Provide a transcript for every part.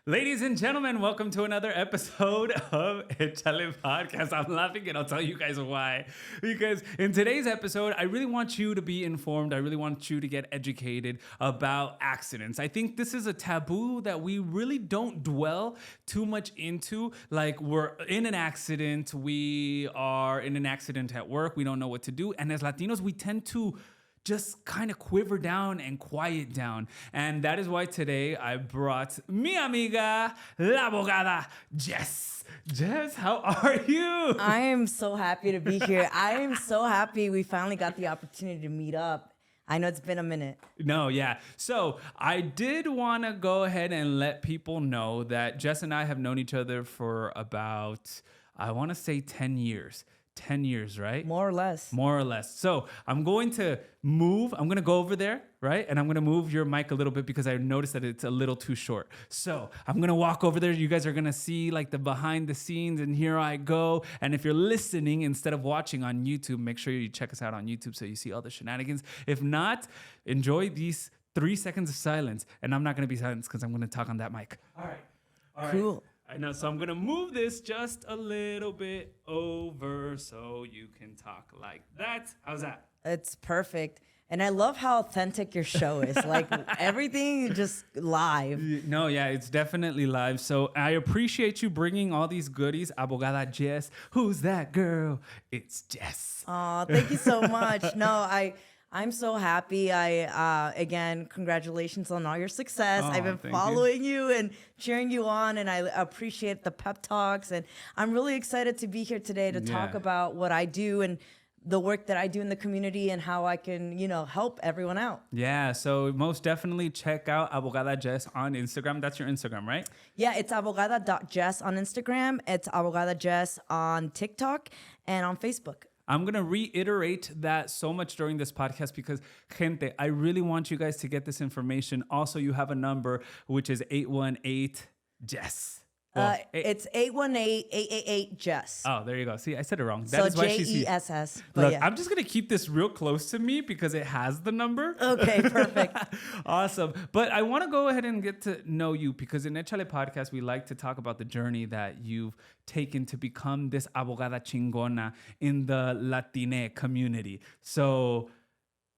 Ladies and gentlemen, welcome to another episode of Échale Podcast. I'm laughing and I'll tell you guys why. Because in today's episode, I really want you to be informed. I really want you to get educated about accidents. I think this is a taboo that we really don't dwell too much into. Like, we're in an accident, we are in an accident at work, we don't know what to do. And as Latinos, we tend to just kind of quiver down and quiet down. And that is why today I brought mi amiga, la abogada Jess. Jess, how are you? I am so happy to be here. I am so happy we finally got the opportunity to meet up. I know it's been a minute. No, yeah. So I did want to go ahead and let people know that Jess and I have known each other for about, I want to say 10 years. 10 years, right? More or less. More or less. So I'm going to go over there, right? And I'm going to move your mic a little bit because I noticed that it's a little too short. So I'm going to walk over there. You guys are going to see like the behind the scenes, and here I go. And if you're listening instead of watching on YouTube, make sure you check us out on YouTube so you see all the shenanigans. If not, enjoy these 3 seconds of silence. And I'm not going to be silent because I'm going to talk on that mic. All right. Cool. I know, so I'm going to move this just a little bit over so you can talk like that. How's that? It's perfect. And I love how authentic your show is. Like everything just live. No, yeah, it's definitely live. So I appreciate you bringing all these goodies. Abogada Jess. Who's that girl? It's Jess. Oh, thank you so much. I'm so happy. Again, congratulations on all your success. I've been following you and cheering you on, and I appreciate the pep talks. And I'm really excited to be here today to talk about what I do and the work that I do in the community and how I can, help everyone out. Yeah, so most definitely check out Abogada Jess on Instagram. That's your Instagram, right? Yeah, it's abogada.jess on Instagram. It's Abogada Jess on TikTok and on Facebook. I'm going to reiterate that so much during this podcast because, gente, I really want you guys to get this information. Also, you have a number, which is 818-JESS. Well, it's 818-888-JESS. Oh, there you go. See, I said it wrong. That is why J-E-S-S. Look, I'm just going to keep this real close to me because it has the number. Okay, perfect. Awesome. But I want to go ahead and get to know you because in Échale Podcast, we like to talk about the journey that you've taken to become this abogada chingona in the Latine community. So,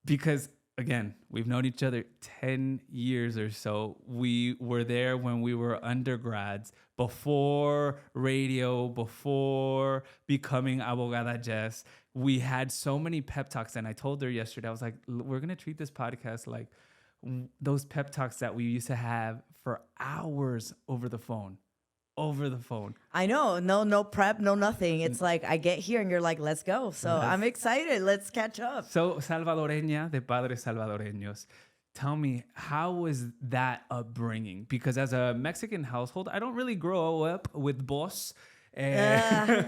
because again, we've known each other 10 years or so. We were there when we were undergrads, before radio, before becoming Abogada Jess. We had so many pep talks, and I told her yesterday, I was like, we're going to treat this podcast like those pep talks that we used to have for hours over the phone. I know. No prep, no nothing. It's like I get here and you're like, let's go. So I'm excited. Let's catch up. So Salvadoreña de padres salvadoreños. Tell me, how was that upbringing? Because as a Mexican household, I don't really grow up with boss. Cipota.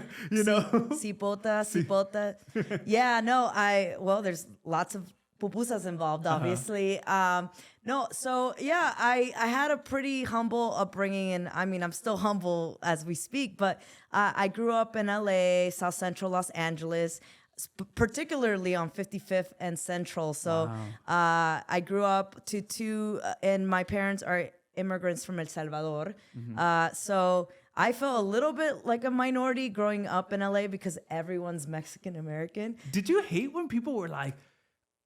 Yeah, no, there's lots of pupusas involved, obviously. I had a pretty humble upbringing, and I mean, I'm still humble as we speak, but I grew up in LA, South Central Los Angeles, particularly on 55th and Central. So I grew up to two, and my parents are immigrants from El Salvador. Mm-hmm. So I felt a little bit like a minority growing up in LA because everyone's Mexican American. Did you hate when people were like,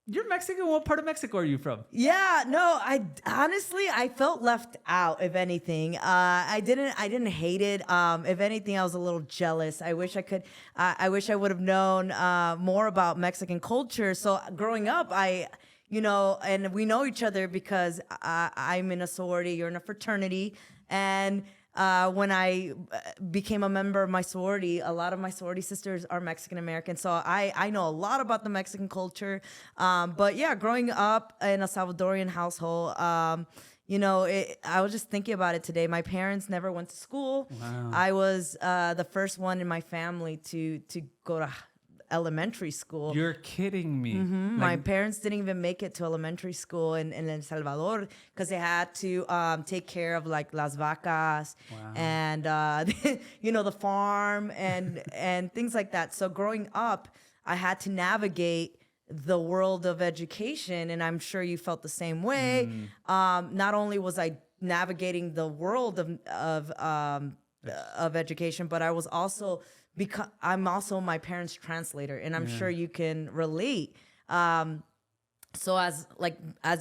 you're Mexican? What part of Mexico are you from? Yeah, no, I honestly felt left out, if anything. I didn't hate it. If anything, I was a little jealous. I wish I would have known more about Mexican culture. So growing up, and we know each other because I'm in a sorority, you're in a fraternity. And when I became a member of my sorority, a lot of my sorority sisters are Mexican American. So I know a lot about the Mexican culture. But yeah, growing up in a Salvadorian household, I was just thinking about it today. My parents never went to school. Wow. I was the first one in my family to go to elementary school. You're kidding me. Mm-hmm. My parents didn't even make it to elementary school in El Salvador because they had to take care of like las vacas and the farm and things like that. So growing up, I had to navigate the world of education, and I'm sure you felt the same way. Not only was I navigating the world of education, but I was also I'm also my parents' translator, and I'm sure you can relate. So as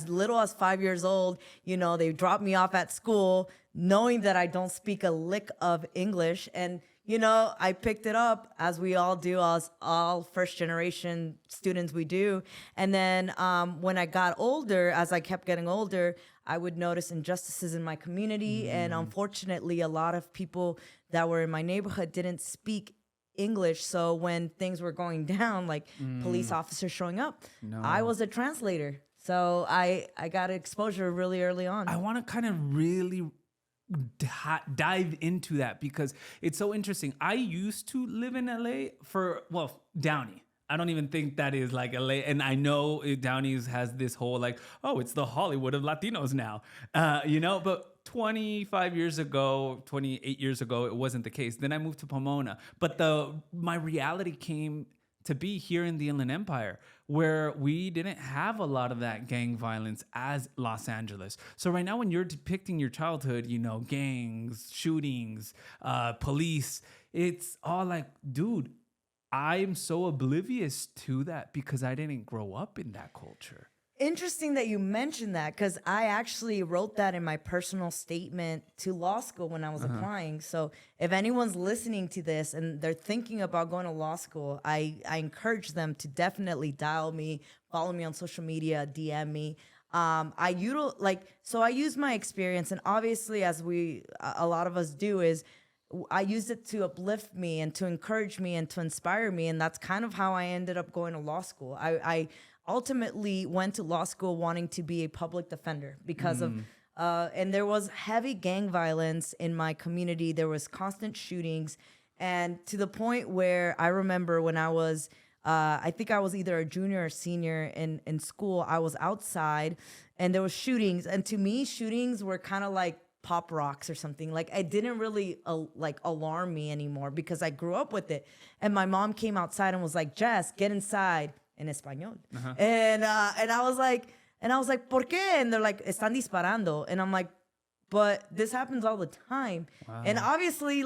little as 5 years old, they dropped me off at school knowing that I don't speak a lick of English. And, I picked it up, as we all do, as all first generation students we do. And then when I got older, as I kept getting older, I would notice injustices in my community. And unfortunately, a lot of people that were in my neighborhood didn't speak English. So when things were going down, like police officers showing up, I was a translator. So I got exposure really early on. I want to kind of really dive into that because it's so interesting. I used to live in LA Downey. I don't even think that is like LA. And I know Downey's has this whole it's the Hollywood of Latinos now, but 28 years ago, it wasn't the case. Then I moved to Pomona. But my reality came to be here in the Inland Empire, where we didn't have a lot of that gang violence as Los Angeles. So right now, when you're depicting your childhood, gangs, shootings, police, it's all like, dude, I'm so oblivious to that because I didn't grow up in that culture. Interesting that you mentioned that, because I actually wrote that in my personal statement to law school when I was applying. So if anyone's listening to this and they're thinking about going to law school, I encourage them to definitely dial me, follow me on social media, DM me. I use my experience, and obviously, as a lot of us do, is I used it to uplift me and to encourage me and to inspire me. And that's kind of how I ended up going to law school. I ultimately went to law school wanting to be a public defender because of, and there was heavy gang violence in my community. There was constant shootings, and to the point where I remember when I was, I think I was either a junior or senior in school, I was outside and there was shootings. And to me, shootings were kind of like pop rocks or something. Like, it didn't really alarm me anymore because I grew up with it. And my mom came outside and was like, Jess, get inside. In español. And I was like, ¿por qué? And they're like, están disparando. And I'm like, but this happens all the time. Wow. And obviously,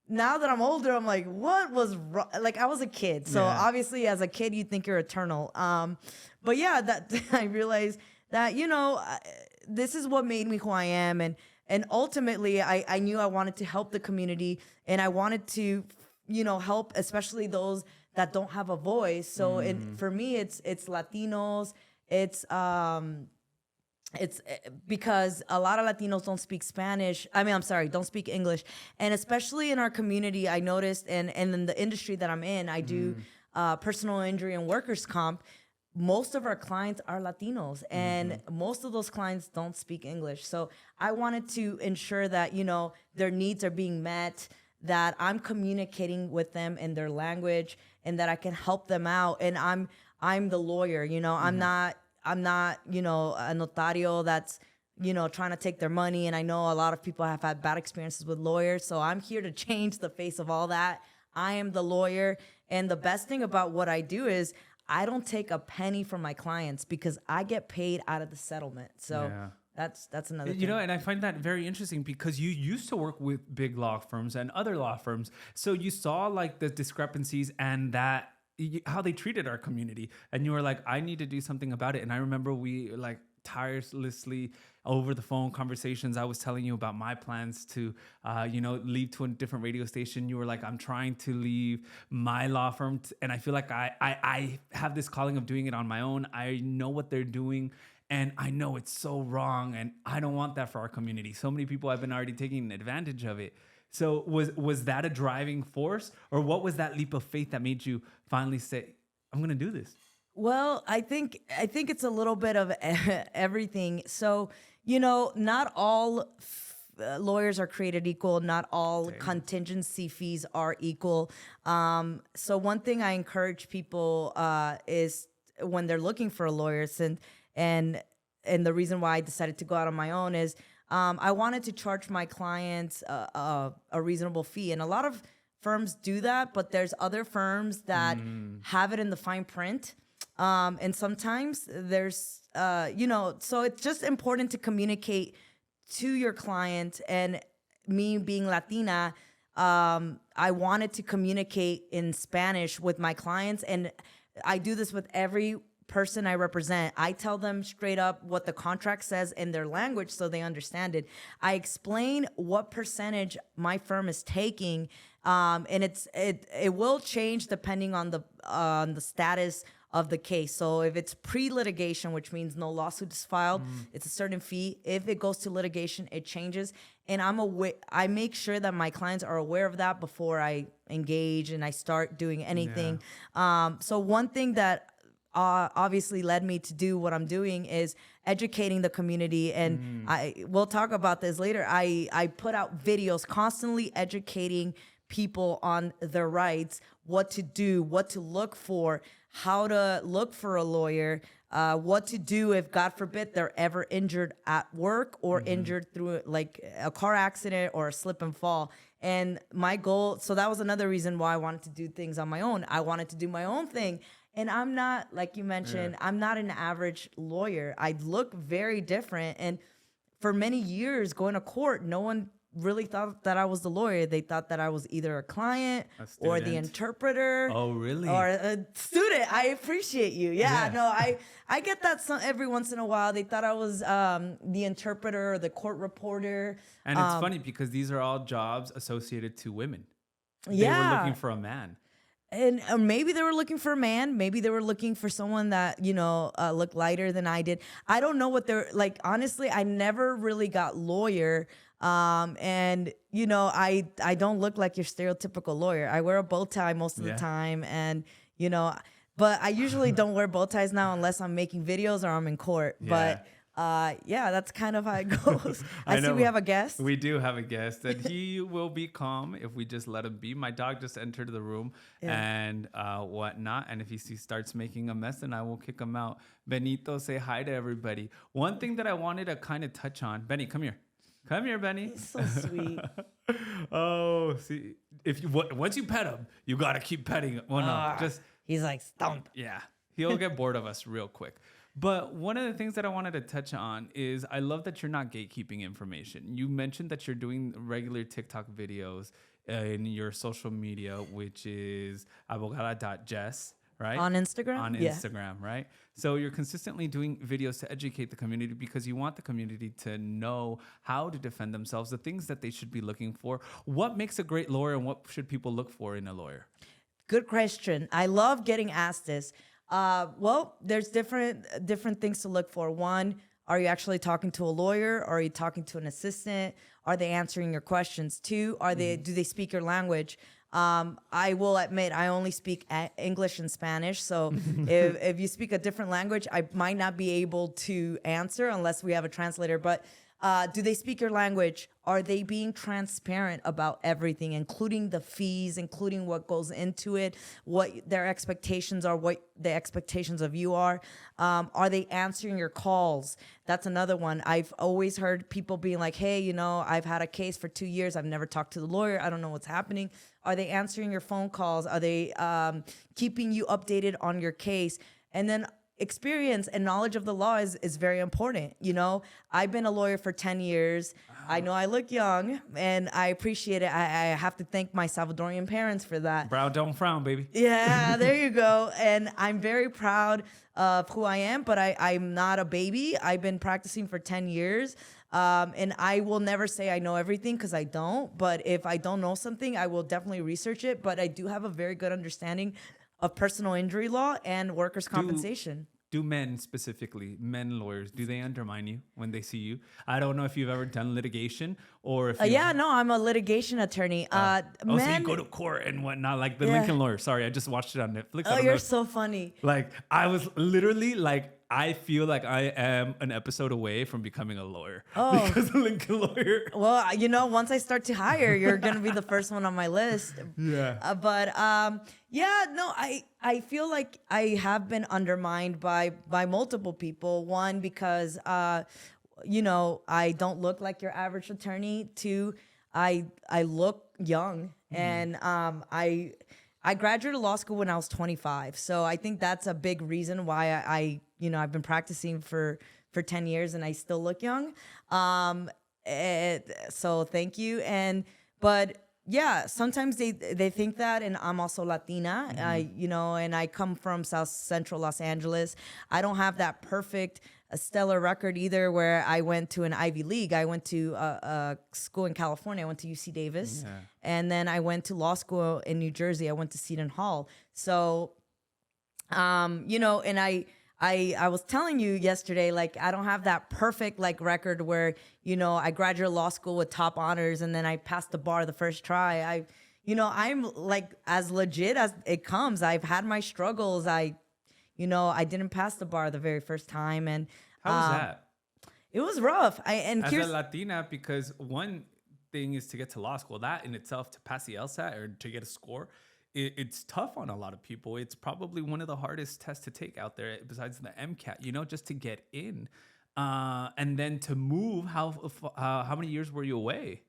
now that I'm older, I'm like, what was wrong? I was a kid. So obviously, as a kid, you think you're eternal. But yeah, that I realized that, this is what made me who I am. And ultimately, I knew I wanted to help the community, and I wanted to, help especially those that don't have a voice. So for me, it's Latinos. It's because a lot of Latinos don't speak Spanish. Don't speak English. And especially in our community, I noticed, and in the industry that I'm in, I do personal injury and workers' comp. Most of our clients are Latinos, and most of those clients don't speak English. So I wanted to ensure that, their needs are being met, that I'm communicating with them in their language, and that I can help them out. And I'm the lawyer, I'm not, a notario that's, trying to take their money. And I know a lot of people have had bad experiences with lawyers. So I'm here to change the face of all that. I am the lawyer. And the best thing about what I do is I don't take a penny from my clients because I get paid out of the settlement. So that's another thing. And I find that very interesting because you used to work with big law firms and other law firms. So you saw the discrepancies and that how they treated our community. And you were like, I need to do something about it. And I remember we tirelessly over the phone conversations, I was telling you about my plans to, leave to a different radio station. You were like, I'm trying to leave my law firm. And I feel like I have this calling of doing it on my own. I know what they're doing. And I know it's so wrong, and I don't want that for our community. So many people have been already taking advantage of it. So was that a driving force, or what was that leap of faith that made you finally say, I'm going to do this? Well, I think it's a little bit of everything. So, not all lawyers are created equal. Not all contingency fees are equal. So one thing I encourage people is when they're looking for a lawyer, and the reason why I decided to go out on my own is I wanted to charge my clients a reasonable fee. And a lot of firms do that, but there's other firms that have it in the fine print. And sometimes there's, so it's just important to communicate to your client, and me being Latina, I wanted to communicate in Spanish with my clients, and I do this with every person I represent. I tell them straight up what the contract says in their language so they understand it. I explain what percentage my firm is taking, and it will change depending on the status of the case. So if it's pre-litigation, which means no lawsuit is filed, it's a certain fee. If it goes to litigation, it changes. And I make sure that my clients are aware of that before I engage and I start doing anything. Yeah. So one thing that obviously led me to do what I'm doing is educating the community. And we'll talk about this later. I put out videos constantly educating people on their rights, what to do, what to look for, how to look for a lawyer, what to do if, God forbid, they're ever injured at work or injured through like a car accident or a slip and fall. And my goal, so that was another reason why I wanted to do things on my own. I wanted to do my own thing. And I'm not, like you mentioned, I'm not an average lawyer. I look very different. And for many years going to court, no one really thought that I was the lawyer. They thought that I was either a client or the interpreter. Oh, really? Or a student. I appreciate you. Yeah. No, I get that every once in a while. They thought I was the interpreter or the court reporter. And it's funny because these are all jobs associated to women. They were looking for a man. And maybe they were looking for a man. Maybe they were looking for someone that, looked lighter than I did. I don't know what they're like. Honestly, I never really got lawyer. And I don't look like your stereotypical lawyer. I wear a bow tie most of the time. And, but I usually don't wear bow ties now unless I'm making videos or I'm in court. Yeah. But that's kind of how it goes. I see we have a guest. We do have a guest, and he will be calm if we just let him be. My dog just entered the room and whatnot. And if he starts making a mess, then I will kick him out. Benito, say hi to everybody. One thing that I wanted to kind of touch on. Benny, come here. Come here, Benny. He's so sweet. Oh, see, once you pet him, you got to keep petting him. Well, no, he's like, stomp. Yeah, he'll get bored of us real quick. But one of the things that I wanted to touch on is I love that you're not gatekeeping information. You mentioned that you're doing regular TikTok videos in your social media, which is Abogada.Jess, right? On Instagram? On Instagram, right? So you're consistently doing videos to educate the community because you want the community to know how to defend themselves, the things that they should be looking for. What makes a great lawyer and what should people look for in a lawyer? Good question. I love getting asked this. Well, there's different things to look for. One, are you actually talking to a lawyer? Or are you talking to an assistant? Are they answering your questions? Two, do they speak your language? I will admit I only speak English and Spanish. So if you speak a different language, I might not be able to answer unless we have a translator. But do they speak your language? Are they being transparent about everything, including the fees, including what goes into it, what their expectations are, what the expectations of you are? Are they answering your calls? That's another one. I've always heard people being like, hey, I've had a case for 2 years. I've never talked to the lawyer. I don't know what's happening. Are they answering your phone calls? Are they keeping you updated on your case? And then experience and knowledge of the law is very important. I've been a lawyer for 10 years. I know I look young and I appreciate it. I have to thank my Salvadorian parents for that. Brow don't frown, baby. Yeah, there you go. And I'm very proud of who I am, but I'm not a baby. I've been practicing for 10 years. And I will never say I know everything because I don't. But if I don't know something, I will definitely research it. But I do have a very good understanding of personal injury law and workers' compensation. Do men specifically, men lawyers, do they undermine you when they see you? I don't know if you've ever done litigation or if I'm a litigation attorney. So you go to court and whatnot, like the Lincoln Lawyer. Sorry, I just watched it on Netflix. Oh, you're so funny. Like, I was literally like, I feel like I am an episode away from becoming a lawyer because the Lincoln Lawyer. Well, once I start to hire, you're going to be the first one on my list. Yeah. I feel like I have been undermined by multiple people. One, because, I don't look like your average attorney. Two, I look young. And I graduated law school when I was 25. So I think that's a big reason why I've been practicing for 10 years and I still look young. So thank you. But yeah, sometimes they think that, and I'm also Latina, and I come from South Central Los Angeles. I don't have that perfect stellar record either, where I went to an Ivy League. I went to a school in California. I went to UC Davis, and then I went to law school in New Jersey. I went to Seton Hall. So, and I was telling you yesterday, like, I don't have that perfect like record where, I graduated law school with top honors and then I passed the bar the first try. I'm like as legit as it comes. I've had my struggles. I didn't pass the bar the very first time. And how was that? It was rough. As a Latina, because one thing is to get to law school. That in itself, to pass the LSAT or to get a score, it's tough on a lot of people. It's probably one of the hardest tests to take out there besides the MCAT, just to get in. And then to move, how many years were you away?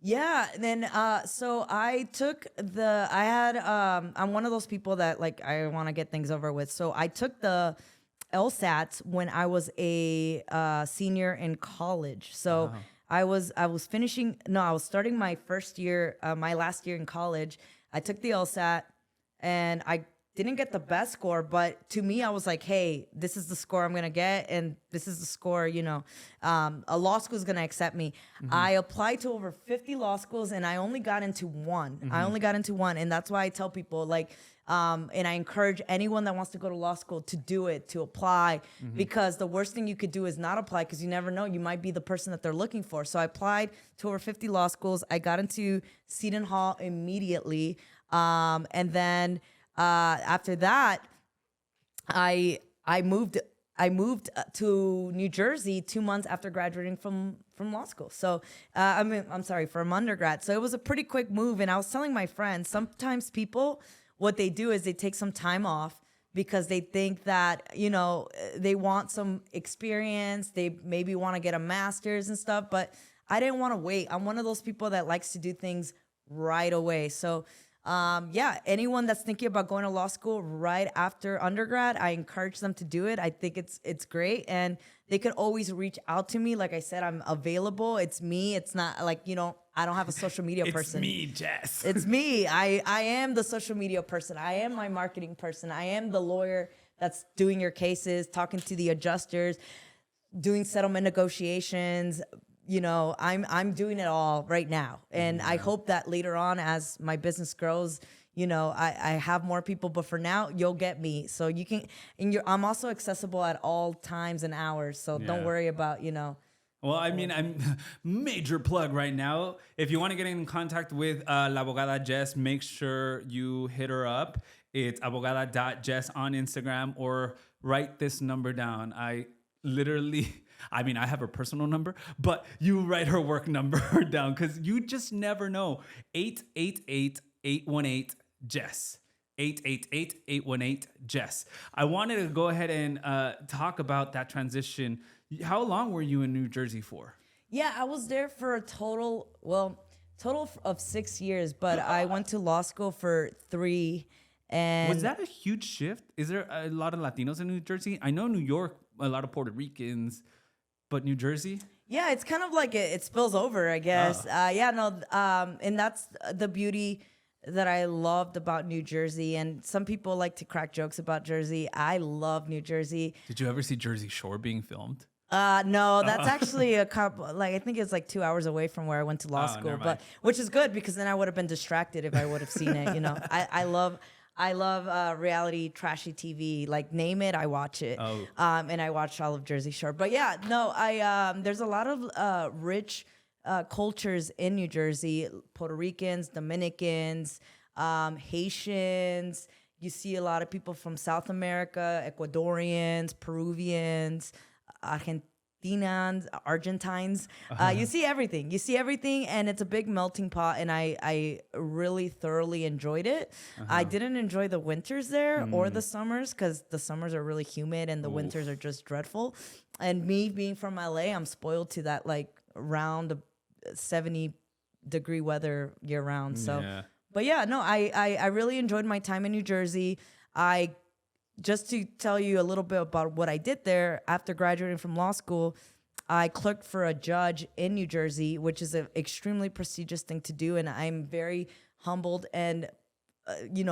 Yeah, and then so I took I'm one of those people that like I want to get things over with. So I took the LSAT when I was a senior in college. So I was starting my first year, my last year in college. I took the LSAT and I didn't get the best score, but to me, I was like, hey, this is the score I'm going to get. And this is the score, a law school is going to accept me. I applied to over 50 law schools and I only got into one. And that's why I tell people and I encourage anyone that wants to go to law school to do it, to apply, because the worst thing you could do is not apply, because you never know, you might be the person that they're looking for. So I applied to over 50 law schools. I got into Seton Hall immediately. And then after that, I moved to New Jersey 2 months after graduating from law school. So from undergrad. So it was a pretty quick move. And I was telling my friends, sometimes people, what they do is they take some time off because they think that, they want some experience. They maybe want to get a master's and stuff, but I didn't want to wait. I'm one of those people that likes to do things right away. So anyone that's thinking about going to law school right after undergrad, I encourage them to do it. I think it's great, and they could always reach out to me. Like I said, I'm available. It's me. It's not like, I don't have a social media person. It's me, Jess. It's me. I am the social media person. I am my marketing person. I am the lawyer that's doing your cases, talking to the adjusters, doing settlement negotiations. I'm doing it all right now. And I hope that later on, as my business grows, I have more people, but for now, you'll get me. So you can, I'm also accessible at all times and hours. So don't worry about, Well, I mean, I'm major plug right now. If you want to get in contact with La Abogada Jess, make sure you hit her up. It's abogada.jess on Instagram, or write this number down. I have her personal number, but you write her work number down, because you just never know. 888-818-JESS. 888-818-JESS. I wanted to go ahead and talk about that transition. How long were you in New Jersey for? Yeah, I was there for a total of 6 years, but I went to law school for 3. And was that a huge shift? Is there a lot of Latinos in New Jersey? I know New York, a lot of Puerto Ricans, but New Jersey? Yeah, it's kind of like it spills over, I guess. And that's the beauty that I loved about New Jersey. And some people like to crack jokes about Jersey. I love New Jersey. Did you ever see Jersey Shore being filmed? No, that's actually a couple. Like, I think it's like 2 hours away from where I went to law school, but which is good, because then I would have been distracted if I would have seen it. I love reality, trashy TV. Like, name it, I watch it. And I watched all of Jersey Shore. But yeah, no, there's a lot of rich cultures in New Jersey: Puerto Ricans, Dominicans, Haitians. You see a lot of people from South America: Ecuadorians, Peruvians, Argentines. You see everything, and it's a big melting pot, and I really thoroughly enjoyed it. I didn't enjoy the winters there or the summers, because the summers are really humid and the winters are just dreadful. And me being from LA, I'm spoiled to that like round 70-degree weather year round. So, but yeah, no, I really enjoyed my time in New Jersey. Just to tell you a little bit about what I did there after graduating from law school, I clerked for a judge in New Jersey, which is an extremely prestigious thing to do, and I'm very humbled and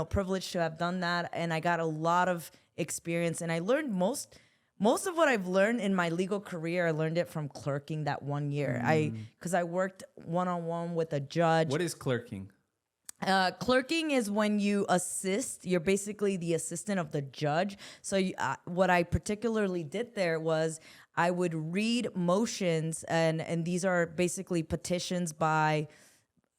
privileged to have done that. And I got a lot of experience, and I learned most of what I've learned in my legal career. I learned it from clerking that 1 year. Because I worked one-on-one with a judge. What is clerking? Clerking is when you assist. You're basically the assistant of the judge. So what I particularly did there was I would read motions, and these are basically petitions by.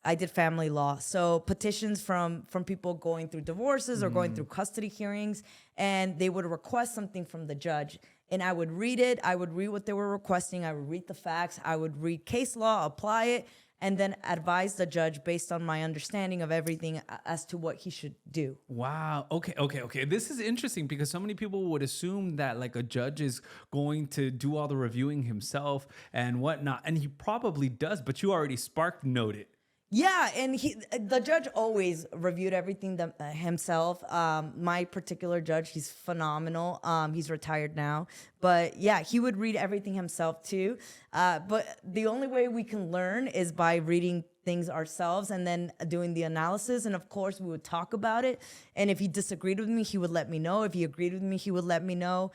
I did family law, so petitions from people going through divorces or going through custody hearings, and they would request something from the judge, and I would read it. I would read what they were requesting. I would read the facts. I would read case law, apply it, and then advise the judge based on my understanding of everything as to what he should do. Wow. Okay. This is interesting because so many people would assume that like a judge is going to do all the reviewing himself and whatnot. And he probably does, but you already spark noted. Yeah, and the judge always reviewed everything himself. My particular judge, he's phenomenal. He's retired now, but yeah, he would read everything himself too. But the only way we can learn is by reading things ourselves and then doing the analysis. And of course, we would talk about it. And if he disagreed with me, he would let me know. If he agreed with me, he would let me know.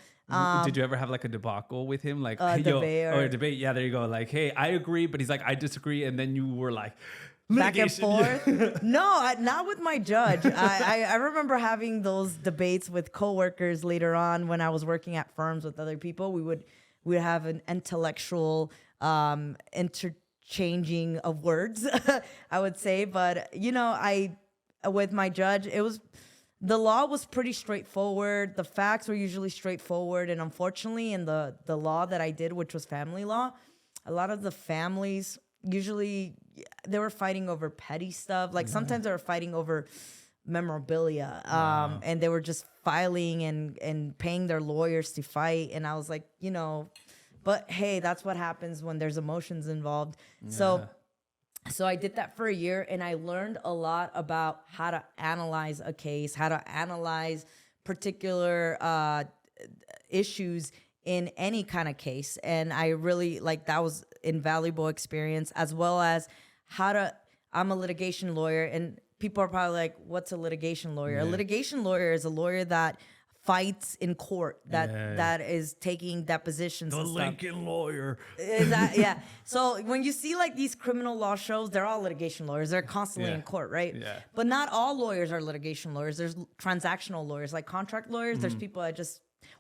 Did you ever have like a debacle with him? Like a debate? Or a debate. Yeah, there you go. Like, hey, I agree, but he's like, I disagree. And then you were like, back and forth. No, not with my judge. I remember having those debates with coworkers later on when I was working at firms with other people. We'd have an intellectual interchanging of words, I would say. But with my judge, the law was pretty straightforward. The facts were usually straightforward, and unfortunately, in the law that I did, which was family law, a lot of the families usually they were fighting over petty stuff. Like sometimes they were fighting over memorabilia, and they were just filing and paying their lawyers to fight. And I was like, but hey, that's what happens when there's emotions involved. Yeah. So I did that for a year, and I learned a lot about how to analyze a case, how to analyze particular issues in any kind of case. And I really that was invaluable experience, as well as I'm a litigation lawyer, and people are probably like, what's a litigation lawyer? Yeah. A litigation lawyer is a lawyer that fights in court, that is taking depositions. The Lincoln lawyer. Yeah. So when you see these criminal law shows, they're all litigation lawyers. They're constantly in court, right? Yeah. But not all lawyers are litigation lawyers. There's transactional lawyers, like contract lawyers. There's people that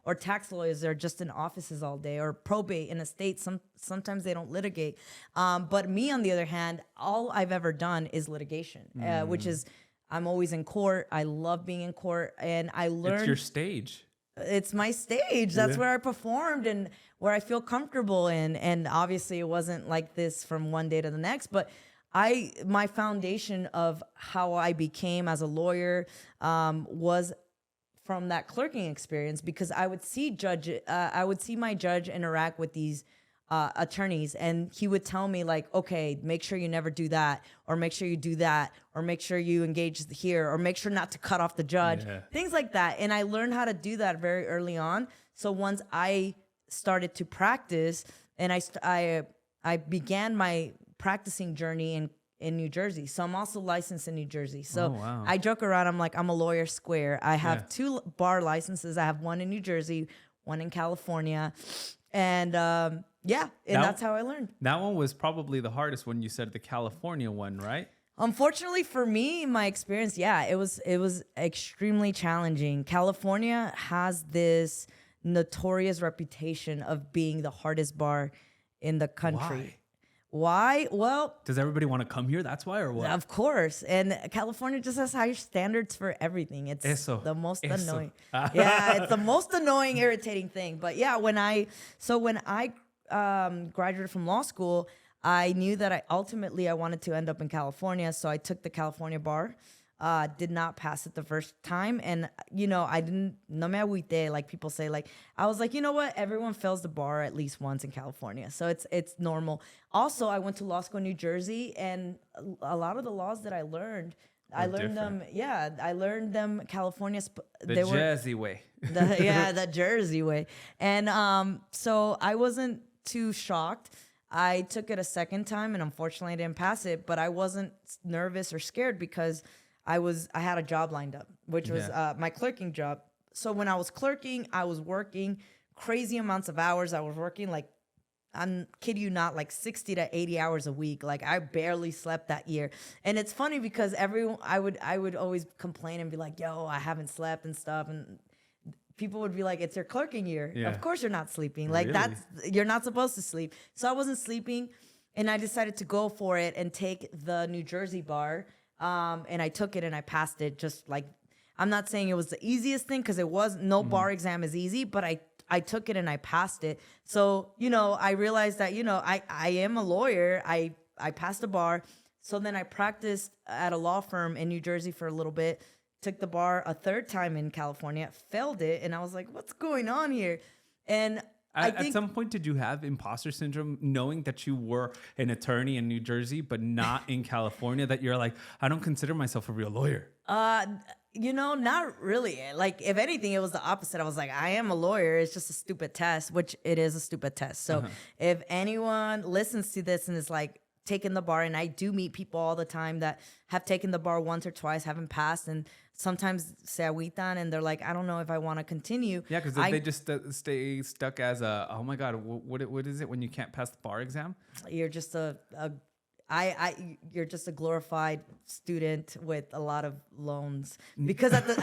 or tax lawyers, they're just in offices all day, or probate in a state. Sometimes they don't litigate. But me, on the other hand, all I've ever done is litigation, which is I'm always in court. I love being in court, and I learned. It's your stage. It's my stage. That's where I performed and where I feel comfortable in. And obviously, it wasn't like this from one day to the next, but my foundation of how I became as a lawyer was from that clerking experience, because I would see my judge interact with these attorneys, and he would tell me okay, make sure you never do that, or make sure you do that, or make sure you engage here, or make sure not to cut off the judge, things like that. And I learned how to do that very early on. So once I started to practice, and I began my practicing journey in New Jersey. So I'm also licensed in New Jersey. So I joke around. I'm like, I'm a lawyer square. I have 2 bar licenses. I have one in New Jersey, one in California. And that's how I learned. That one was probably the hardest when you said the California one, right? Unfortunately for me, my experience, it was extremely challenging. California has this notorious reputation of being the hardest bar in the country. Why? Well, does everybody want to come here? That's why, or what? Of course. And California just has higher standards for everything. It's the most annoying. It's the most annoying, irritating thing. But yeah, when I graduated from law school, I knew that I wanted to end up in California. So I took the California bar. Did not pass it the first time, and I didn't. No me agüité, like people say. I was like, you know what? Everyone fails the bar at least once in California, so it's normal. Also, I went to law school in New Jersey, and a lot of the laws that I learned them. Yeah, I learned them California. Jersey way. The Jersey way, and so I wasn't too shocked. I took it a second time, and unfortunately I didn't pass it, but I wasn't nervous or scared because I had a job lined up, which was my clerking job. So when I was clerking, I was working crazy amounts of hours. I was working like, I'm kid you not, like 60 to 80 hours a week. Like I barely slept that year. And it's funny because I would always complain and be like, yo, I haven't slept and stuff. And people would be like, it's your clerking year. Yeah. Of course you're not sleeping. Like you're not supposed to sleep. So I wasn't sleeping, and I decided to go for it and take the New Jersey bar. And I took it and I passed it. Just like, I'm not saying it was the easiest thing, because it was no bar exam is easy, but I took it and I passed it. So, I realized that, I am a lawyer. I passed the bar. So then I practiced at a law firm in New Jersey for a little bit, took the bar a third time in California, failed it. And I was like, what's going on here? And I think, at some point, did you have imposter syndrome, knowing that you were an attorney in New Jersey, but not in California, that you're like, I don't consider myself a real lawyer? Not really. Like, if anything, it was the opposite. I was like, I am a lawyer. It's just a stupid test, which it is a stupid test. So if anyone listens to this and is like taking the bar, and I do meet people all the time that have taken the bar once or twice, haven't passed, and sometimes se agüitan, and they're like, I don't know if I want to continue. Yeah, because they just stay stuck as oh my God, what is it when you can't pass the bar exam? You're just you're just a glorified student with a lot of loans, because at the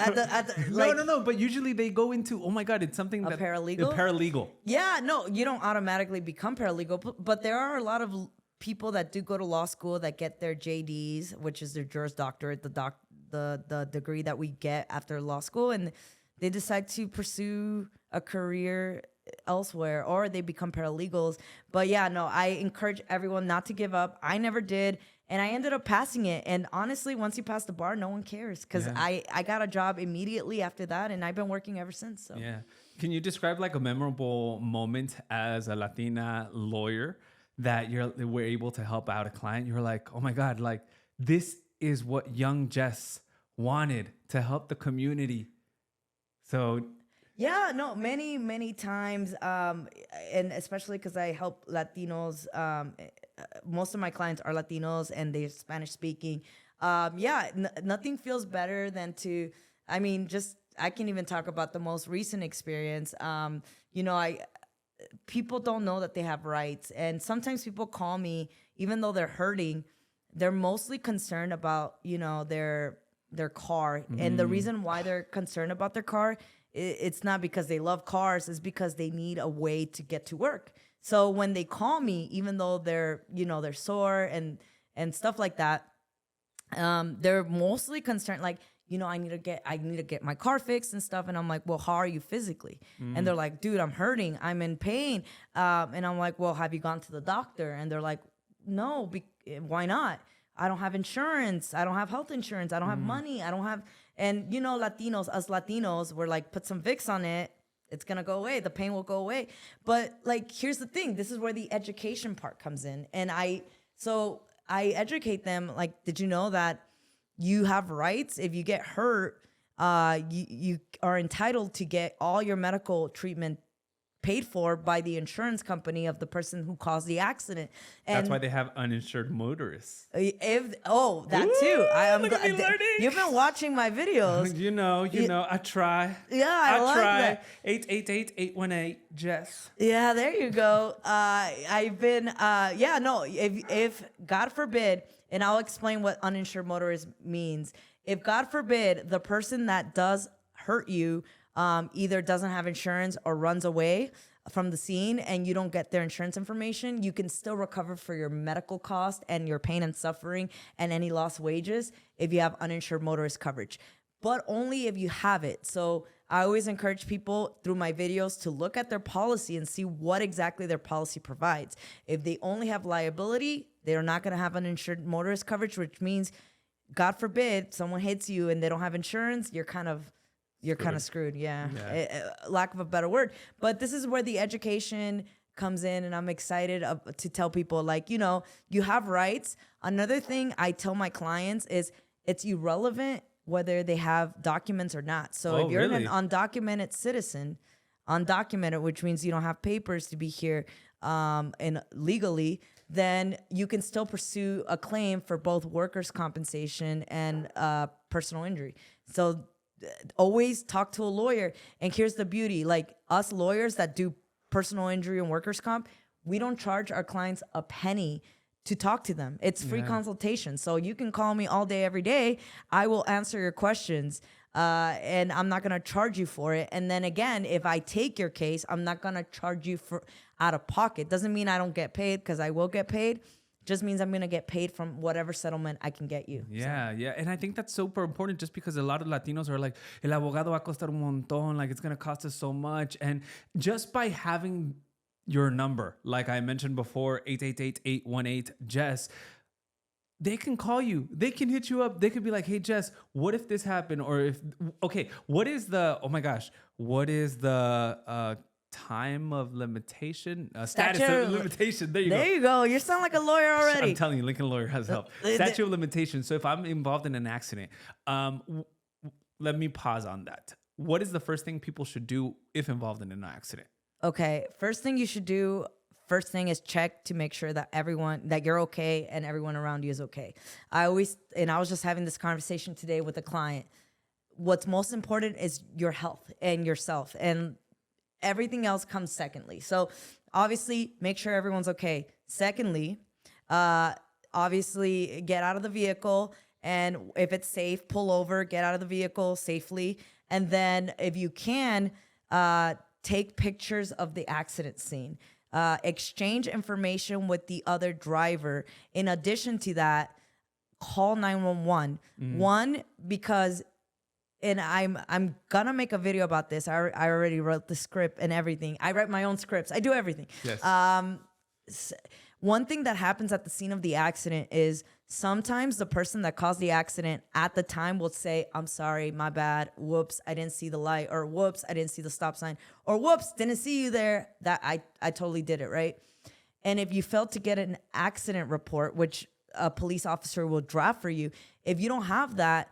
like, no, but usually they go into, oh my God, it's something a paralegal. A paralegal. Yeah, no, you don't automatically become paralegal, but there are a lot of people that do go to law school that get their JDs, which is their Juris Doctorate, the degree that we get after law school, and they decide to pursue a career elsewhere, or they become paralegals. But yeah, no, I encourage everyone not to give up. I never did, and I ended up passing it. And honestly, once you pass the bar, no one cares, because I got a job immediately after that, and I've been working ever since. So yeah, can you describe like a memorable moment as a Latina lawyer that we're able to help out a client? You're like, oh my God, like this is what young Jess wanted, to help the community. So yeah, no, many times, and especially because I help Latinos. Most of my clients are Latinos, and they're Spanish speaking. Nothing feels better than to, I mean, I can even talk about the most recent experience. People don't know that they have rights, and sometimes people call me, even though they're hurting, they're mostly concerned about, their car. And the reason why they're concerned about their car, it's not because they love cars, it's because they need a way to get to work. So when they call me, even though they're sore and stuff like that, they're mostly concerned, like, I need to get my car fixed and stuff. And I'm like, well, how are you physically? And they're like, dude, I'm hurting, I'm in pain. And I'm like, well, have you gone to the doctor? And they're like, no, why not? I don't have insurance. I don't have health insurance. I don't have money. I don't have, and us Latinos, we're like, put some Vicks on it. It's going to go away. The pain will go away. But like, here's the thing. This is where the education part comes in. And I educate them. Like, did you know that you have rights? If you get hurt, you are entitled to get all your medical treatment paid for by the insurance company of the person who caused the accident. And that's why they have uninsured motorists. That too. I'm learning. You've been watching my videos. You know, I try. Yeah, I like try. That. 888-818 Jess. Yeah, there you go. I've been if God forbid, and I'll explain what uninsured motorist means. If God forbid the person that does hurt you either doesn't have insurance or runs away from the scene and you don't get their insurance information, you can still recover for your medical cost and your pain and suffering and any lost wages if you have uninsured motorist coverage, but only if you have it. So I always encourage people through my videos to look at their policy and see what exactly their policy provides. If they only have liability, they're not going to have uninsured motorist coverage, which means, God forbid, someone hits you and they don't have insurance, you're kind of screwed. Yeah. Lack of a better word. But this is where the education comes in, and I'm excited to tell people, like, you have rights. Another thing I tell my clients is it's irrelevant whether they have documents or not. So if you're an undocumented citizen, undocumented, which means you don't have papers to be here and legally, then you can still pursue a claim for both workers' compensation and personal injury. So always talk to a lawyer. And here's the beauty, like us lawyers that do personal injury and workers' comp, we don't charge our clients a penny to talk to them. It's free consultation. So you can call me all day, every day. I will answer your questions. And I'm not going to charge you for it. And then again, if I take your case, I'm not going to charge you for out of pocket. Doesn't mean I don't get paid, because I will get paid. Just means I'm going to get paid from whatever settlement I can get you. Yeah, so. Yeah. And I think that's super important, just because a lot of Latinos are like, el abogado va a costar un montón, like it's going to cost us so much. And just by having your number, like I mentioned before, 888-818-JESS, they can call you. They can hit you up. They could be like, hey, Jess, what if this happened? Or if, okay, what is the time of limitation? Status of limitation. There you go. There you go. You sound like a lawyer already. I'm telling you, Lincoln Lawyer has help. Statute of limitation. So if I'm involved in an accident, let me pause on that. What is the first thing people should do if involved in an accident? Okay. First thing you should do, is check to make sure that that you're okay and everyone around you is okay. I was just having this conversation today with a client. What's most important is your health and yourself, and everything else comes secondly. So obviously make sure everyone's okay. Secondly, obviously get out of the vehicle, and if it's safe, pull over, get out of the vehicle safely. And then if you can, take pictures of the accident scene. Exchange information with the other driver. In addition to that, call 911. One, because, and I'm gonna make a video about this. I already wrote the script and everything. I write my own scripts. I do everything. Yes. One thing that happens at the scene of the accident is sometimes the person that caused the accident at the time will say, I'm sorry, my bad. Whoops, I didn't see the light. Or whoops, I didn't see the stop sign. Or whoops, didn't see you there. That I totally did it, right? And if you failed to get an accident report, which a police officer will draft for you, if you don't have that,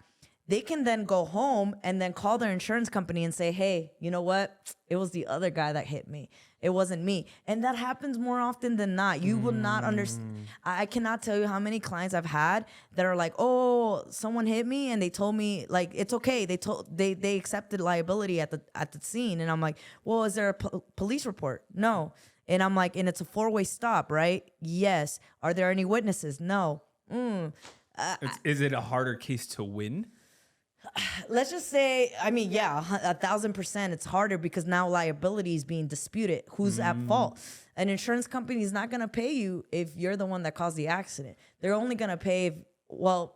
they can then go home and then call their insurance company and say, hey, you know what? It was the other guy that hit me. It wasn't me. And that happens more often than not. You will not understand. I cannot tell you how many clients I've had that are like, oh, someone hit me and they told me, like, it's okay. They accepted liability at the scene. And I'm like, well, is there a police report? No. And I'm like, and it's a 4-way stop, right? Yes. Are there any witnesses? No. Is it a harder case to win? Let's just say, I mean, yeah, 1,000%. It's harder because now liability is being disputed. Who's at fault? An insurance company is not going to pay you if you're the one that caused the accident. They're only going to pay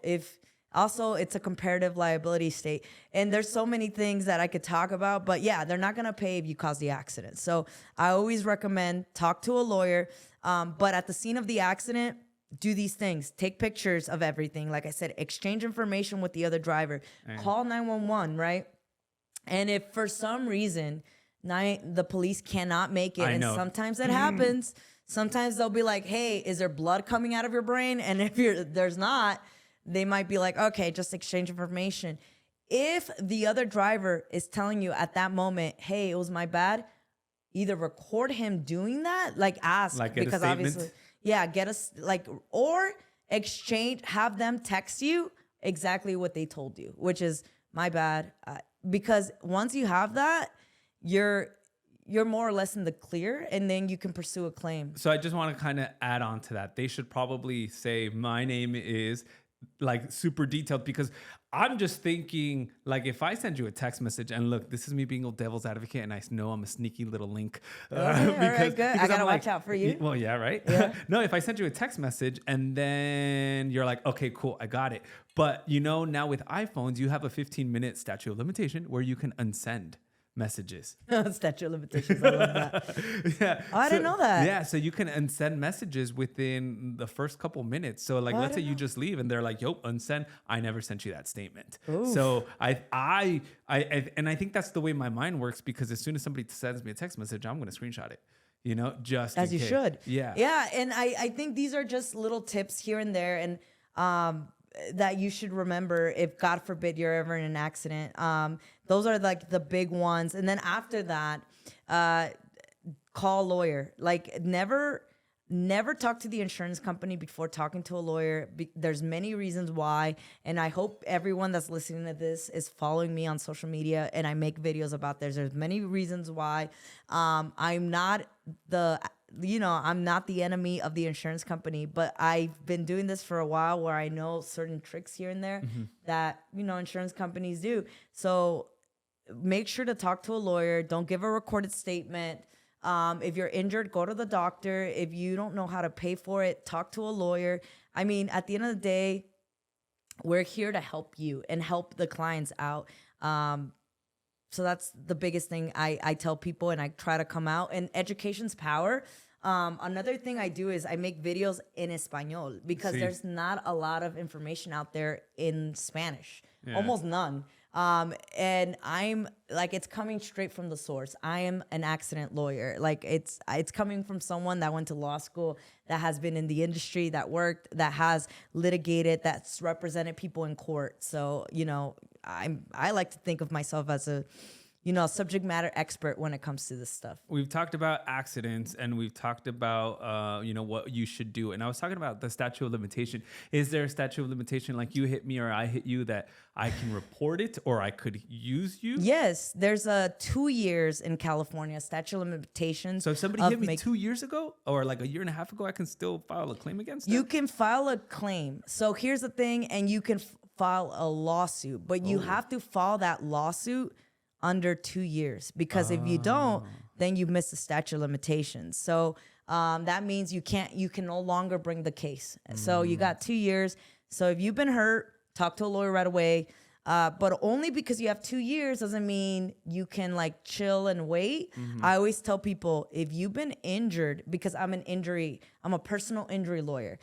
if also it's a comparative liability state. And there's so many things that I could talk about, but yeah, they're not going to pay if you caused the accident. So I always recommend talk to a lawyer. But at the scene of the accident, do these things. Take pictures of everything. Like I said, exchange information with the other driver. Call 911, right? And if for some reason the police cannot make it, sometimes it happens. Sometimes they'll be like, hey, is there blood coming out of your brain? And if there's not, they might be like, okay, just exchange information. If the other driver is telling you at that moment, hey, it was my bad, either record him doing that, like ask, like because obviously... Yeah, get us or exchange, have them text you exactly what they told you, which is my bad. Because once you have that, you're more or less in the clear, and then you can pursue a claim. So I just want to kind of add on to that. They should probably say, my name is, like, super detailed, because I'm just thinking, like, if I send you a text message, and look, this is me being a devil's advocate, and I know I'm a sneaky little link. Because I gotta watch out for you. Well, yeah, right? Yeah. No, if I send you a text message and then you're like, okay, cool, I got it. But, now with iPhones, you have a 15-minute statute of limitation where you can unsend messages. Statute of limitations. I love that. Yeah. I didn't know that. Yeah. So you can unsend messages within the first couple minutes. So like, let's say you just leave and they're like, yo, unsend. I never sent you that statement. Oof. So I think that's the way my mind works, because as soon as somebody sends me a text message, I'm going to screenshot it. Just as you should. Yeah. Yeah. And I think these are just little tips here and there. And that you should remember if God forbid you're ever in an accident. Those are like the big ones. And then after that, call a lawyer. Like never talk to the insurance company before talking to a lawyer. There's many reasons why, and I hope everyone that's listening to this is following me on social media, and I make videos about this. There's many reasons why. I'm not the enemy of the insurance company, but I've been doing this for a while where I know certain tricks here and there that, insurance companies do. So make sure to talk to a lawyer. Don't give a recorded statement. If you're injured, go to the doctor. If you don't know how to pay for it, talk to a lawyer. I mean, at the end of the day, we're here to help you and help the clients out. So that's the biggest thing I tell people, and I try to come out. And education's power. Another thing I do is I make videos in Espanol because there's not a lot of information out there in Spanish, almost none. And I'm like, it's coming straight from the source. I am an accident lawyer. Like it's coming from someone that went to law school, that has been in the industry, that worked, that has litigated, that's represented people in court. So, I like to think of myself as a subject matter expert when it comes to this stuff. We've talked about accidents, and we've talked about, what you should do. And I was talking about the statute of limitation. Is there a statute of limitation, like you hit me or I hit you, that I can report it or I could use you? Yes, there's a 2 years in California statute of limitations. So if somebody hit me 2 years ago or like a year and a half ago, I can still file a claim against them? You can file a claim. So here's the thing, and you can file a lawsuit, but you have to file that lawsuit under 2 years, because if you don't, then you miss the statute of limitations. So that means you can no longer bring the case. So you got 2 years. So if you've been hurt, talk to a lawyer right away. But only because you have 2 years doesn't mean you can like chill and wait. I always tell people, if you've been injured, because I'm a personal injury lawyer,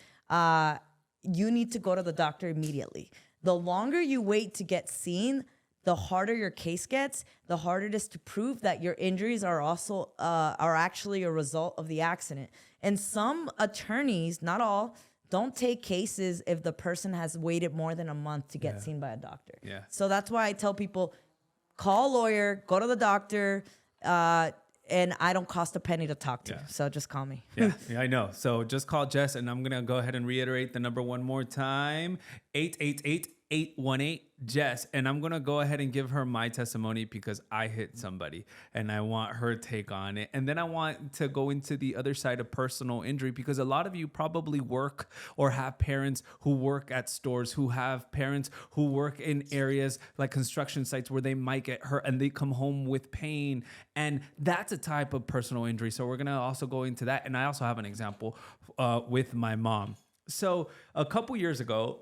you need to go to the doctor immediately. The longer you wait to get seen, the harder your case gets, the harder it is to prove that your injuries are also are actually a result of the accident. And some attorneys, not all, don't take cases if the person has waited more than a month to get seen by a doctor. Yeah. So that's why I tell people, call a lawyer, go to the doctor, and I don't cost a penny to talk to. So just call me. Yeah, I know. So just call Jess, and I'm going to go ahead and reiterate the number one more time, 888-818-JESS. And I'm going to go ahead and give her my testimony because I hit somebody and I want her take on it. And then I want to go into the other side of personal injury, because a lot of you probably work or have parents who work at stores, who have parents who work in areas like construction sites where they might get hurt and they come home with pain. And that's a type of personal injury. So we're going to also go into that. And I also have an example with my mom. So a couple years ago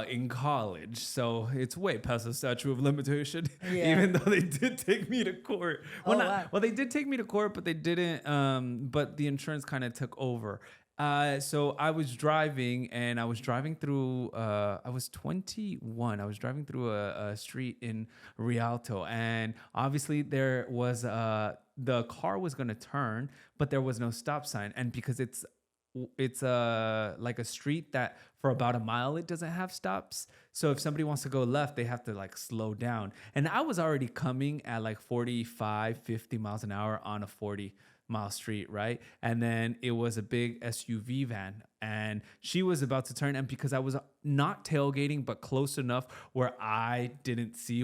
in college, so it's way past the statute of limitation, even though they did take me to court. Well, they did take me to court, but they didn't. But the insurance kind of took over. So I was driving, and I was driving through, I was 21. I was driving through a street in Rialto, and obviously there was, the car was going to turn, but there was no stop sign. And because it's like a street that for about a mile, it doesn't have stops. So if somebody wants to go left, they have to like slow down. And I was already coming at like 45, 50 miles an hour on a 40-mile street, right? And then it was a big SUV van, and she was about to turn. And because I was not tailgating, but close enough where I didn't see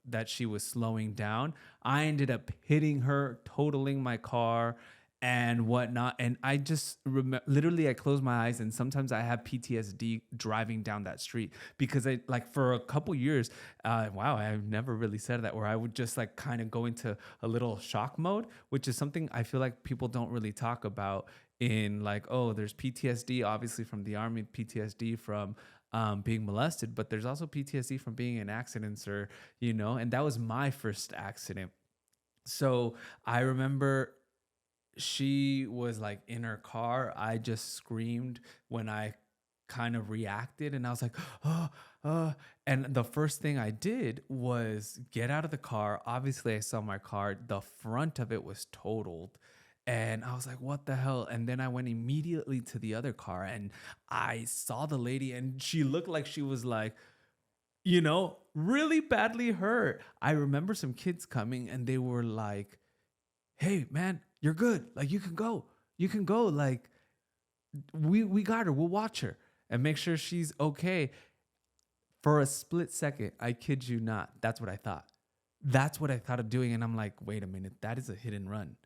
that she was slowing down, I ended up hitting her, totaling my car and whatnot. And I just literally, I close my eyes, and sometimes I have PTSD driving down that street, because I, like, for a couple years, I've never really said that, where I would just like kind of go into a little shock mode, which is something I feel like people don't really talk about, in like, oh, there's PTSD obviously from the army, PTSD from being molested, but there's also PTSD from being in accidents, or, and that was my first accident. So I remember she was like in her car. I just screamed when I kind of reacted, and I was like, and the first thing I did was get out of the car. Obviously I saw my car, the front of it was totaled, And I was like, what the hell? And then I went immediately to the other car and I saw the lady and she looked like she was like, really badly hurt. I remember some kids coming and they were like, hey, man, you're good. Like, you can go. You can go. Like, we got her. We'll watch her and make sure she's okay. For a split second, I kid you not, that's what I thought. That's what I thought of doing. And I'm like, wait a minute, that is a hit and run.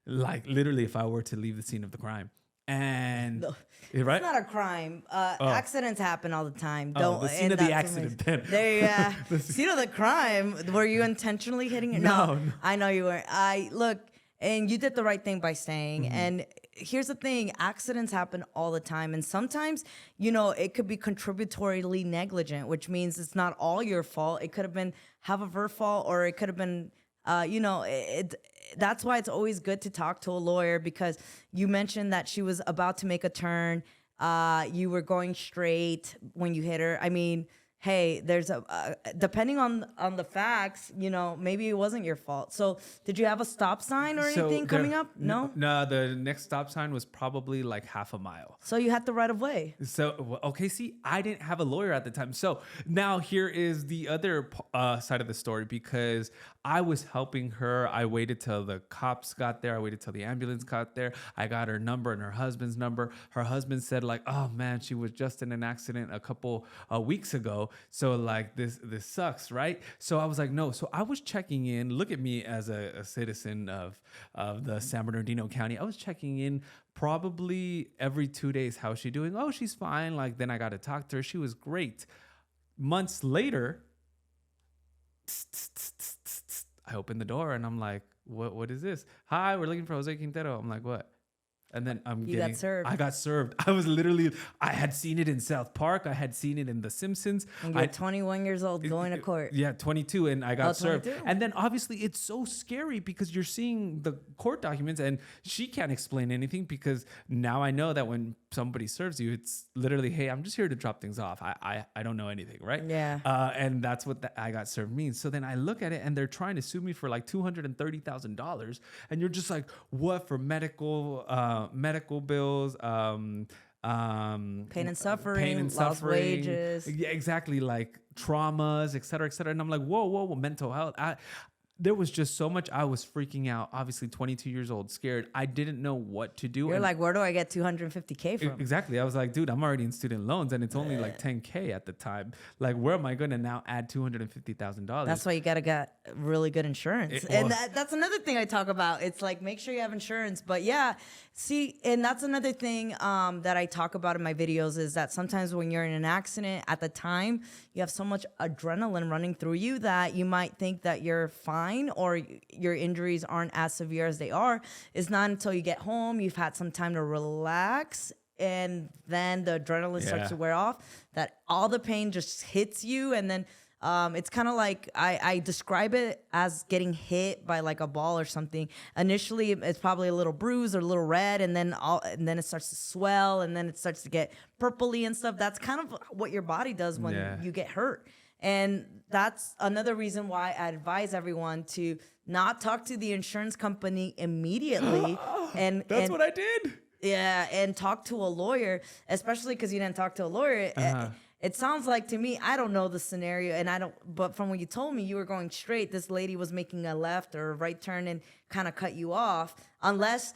Like, literally, if I were to leave the scene of the crime. And No, right? It's not a crime. Accidents happen all the time. The scene of the accident then. There, scene of the crime. Were you intentionally hitting it? No. I know you weren't. And you did the right thing by staying. Mm-hmm. And here's the thing: accidents happen all the time, and sometimes, it could be contributoryly negligent, which means it's not all your fault. It could have been half of her fault, or it could have been, that's why it's always good to talk to a lawyer, because you mentioned that she was about to make a turn. You were going straight when you hit her. I mean, hey, there's depending on the facts, maybe it wasn't your fault. So did you have a stop sign or anything coming up? No? No, the next stop sign was probably like half a mile. So you had the right of way. So, okay, see, I didn't have a lawyer at the time. So now here is the other side of the story, because I was helping her. I waited till the cops got there. I waited till the ambulance got there. I got her number and her husband's number. Her husband said like, oh man, she was just in an accident a couple weeks ago. So like this sucks, right? So I was like, no. So I was checking in. Look at me as a citizen of the San Bernardino County. I was checking in probably every 2 days. How's she doing? Oh, she's fine. Like, then I got to talk to her. She was great. Months later, I opened the door and I'm like, what is this? Hi, we're looking for Jose Quintero. I'm like, what? And then got served. I got served. I had seen it in South Park. I had seen it in The Simpsons. And you're 21 years old going to court. Yeah, 22. And I got served. 22. And then obviously it's so scary because you're seeing the court documents and she can't explain anything, because now I know that when somebody serves you, it's literally, hey, I'm just here to drop things off. I don't know anything, right? Yeah. And that's what I got served means. So then I look at it and they're trying to sue me for like $230,000. And you're just like, what, for medical bills, pain and suffering, lost wages. Yeah, exactly. Like traumas, et cetera, et cetera. And I'm like, whoa, mental health. There was just so much. I was freaking out. Obviously 22 years old, scared. I didn't know what to do. You're like, where do I get $250K from? Exactly. I was like, dude, I'm already in student loans and it's only like $10K at the time. Like, where am I going to now add $250,000? That's why you got to get really good insurance. That's another thing I talk about. It's like, make sure you have insurance. But yeah, see, and that's another thing that I talk about in my videos, is that sometimes when you're in an accident at the time, you have so much adrenaline running through you that you might think that you're fine or your injuries aren't as severe as they are. It's not until you get home, you've had some time to relax, and then the adrenaline starts to wear off, that all the pain just hits you. And then it's kind of like, I describe it as getting hit by like a ball or something. Initially, it's probably a little bruise or a little red, and then it starts to swell, and then it starts to get purpley and stuff. That's kind of what your body does when you get hurt. And that's another reason why I advise everyone to not talk to the insurance company immediately. That's what I did. Yeah, and talk to a lawyer, especially because you didn't talk to a lawyer. It sounds like to me, I don't know the scenario, but from what you told me, you were going straight. This lady was making a left or a right turn and kind of cut you off. Unless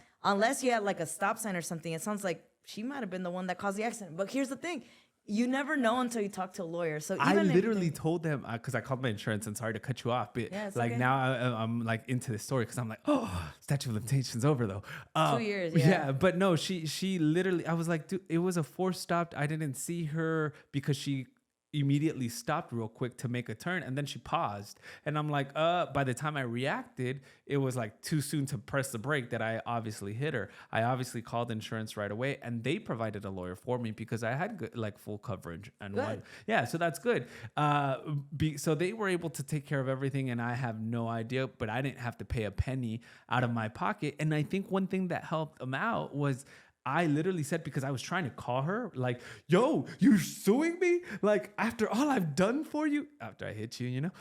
you had like a stop sign or something, it sounds like she might have been the one that caused the accident. But here's the thing. You never know until you talk to a lawyer. So even I literally told them, because I called my insurance, and sorry to cut you off, but like okay. Now I'm like into this story because I'm like, oh, statute of limitations over though. 2 years, yeah. But no, she literally, I was like, dude, it was a forced stop. I didn't see her because she immediately stopped real quick to make a turn, and then she paused, and I'm like, by the time I reacted, it was like too soon to press the brake that I obviously hit her. I obviously called insurance right away, and they provided a lawyer for me because I had good, like full coverage and one. Yeah, so that's good. So they were able to take care of everything, and I have no idea, but I didn't have to pay a penny out of my pocket. And I think one thing that helped them out was, I literally said, because I was trying to call her, like, yo, you're suing me? Like, after all I've done for you? After I hit you, you know?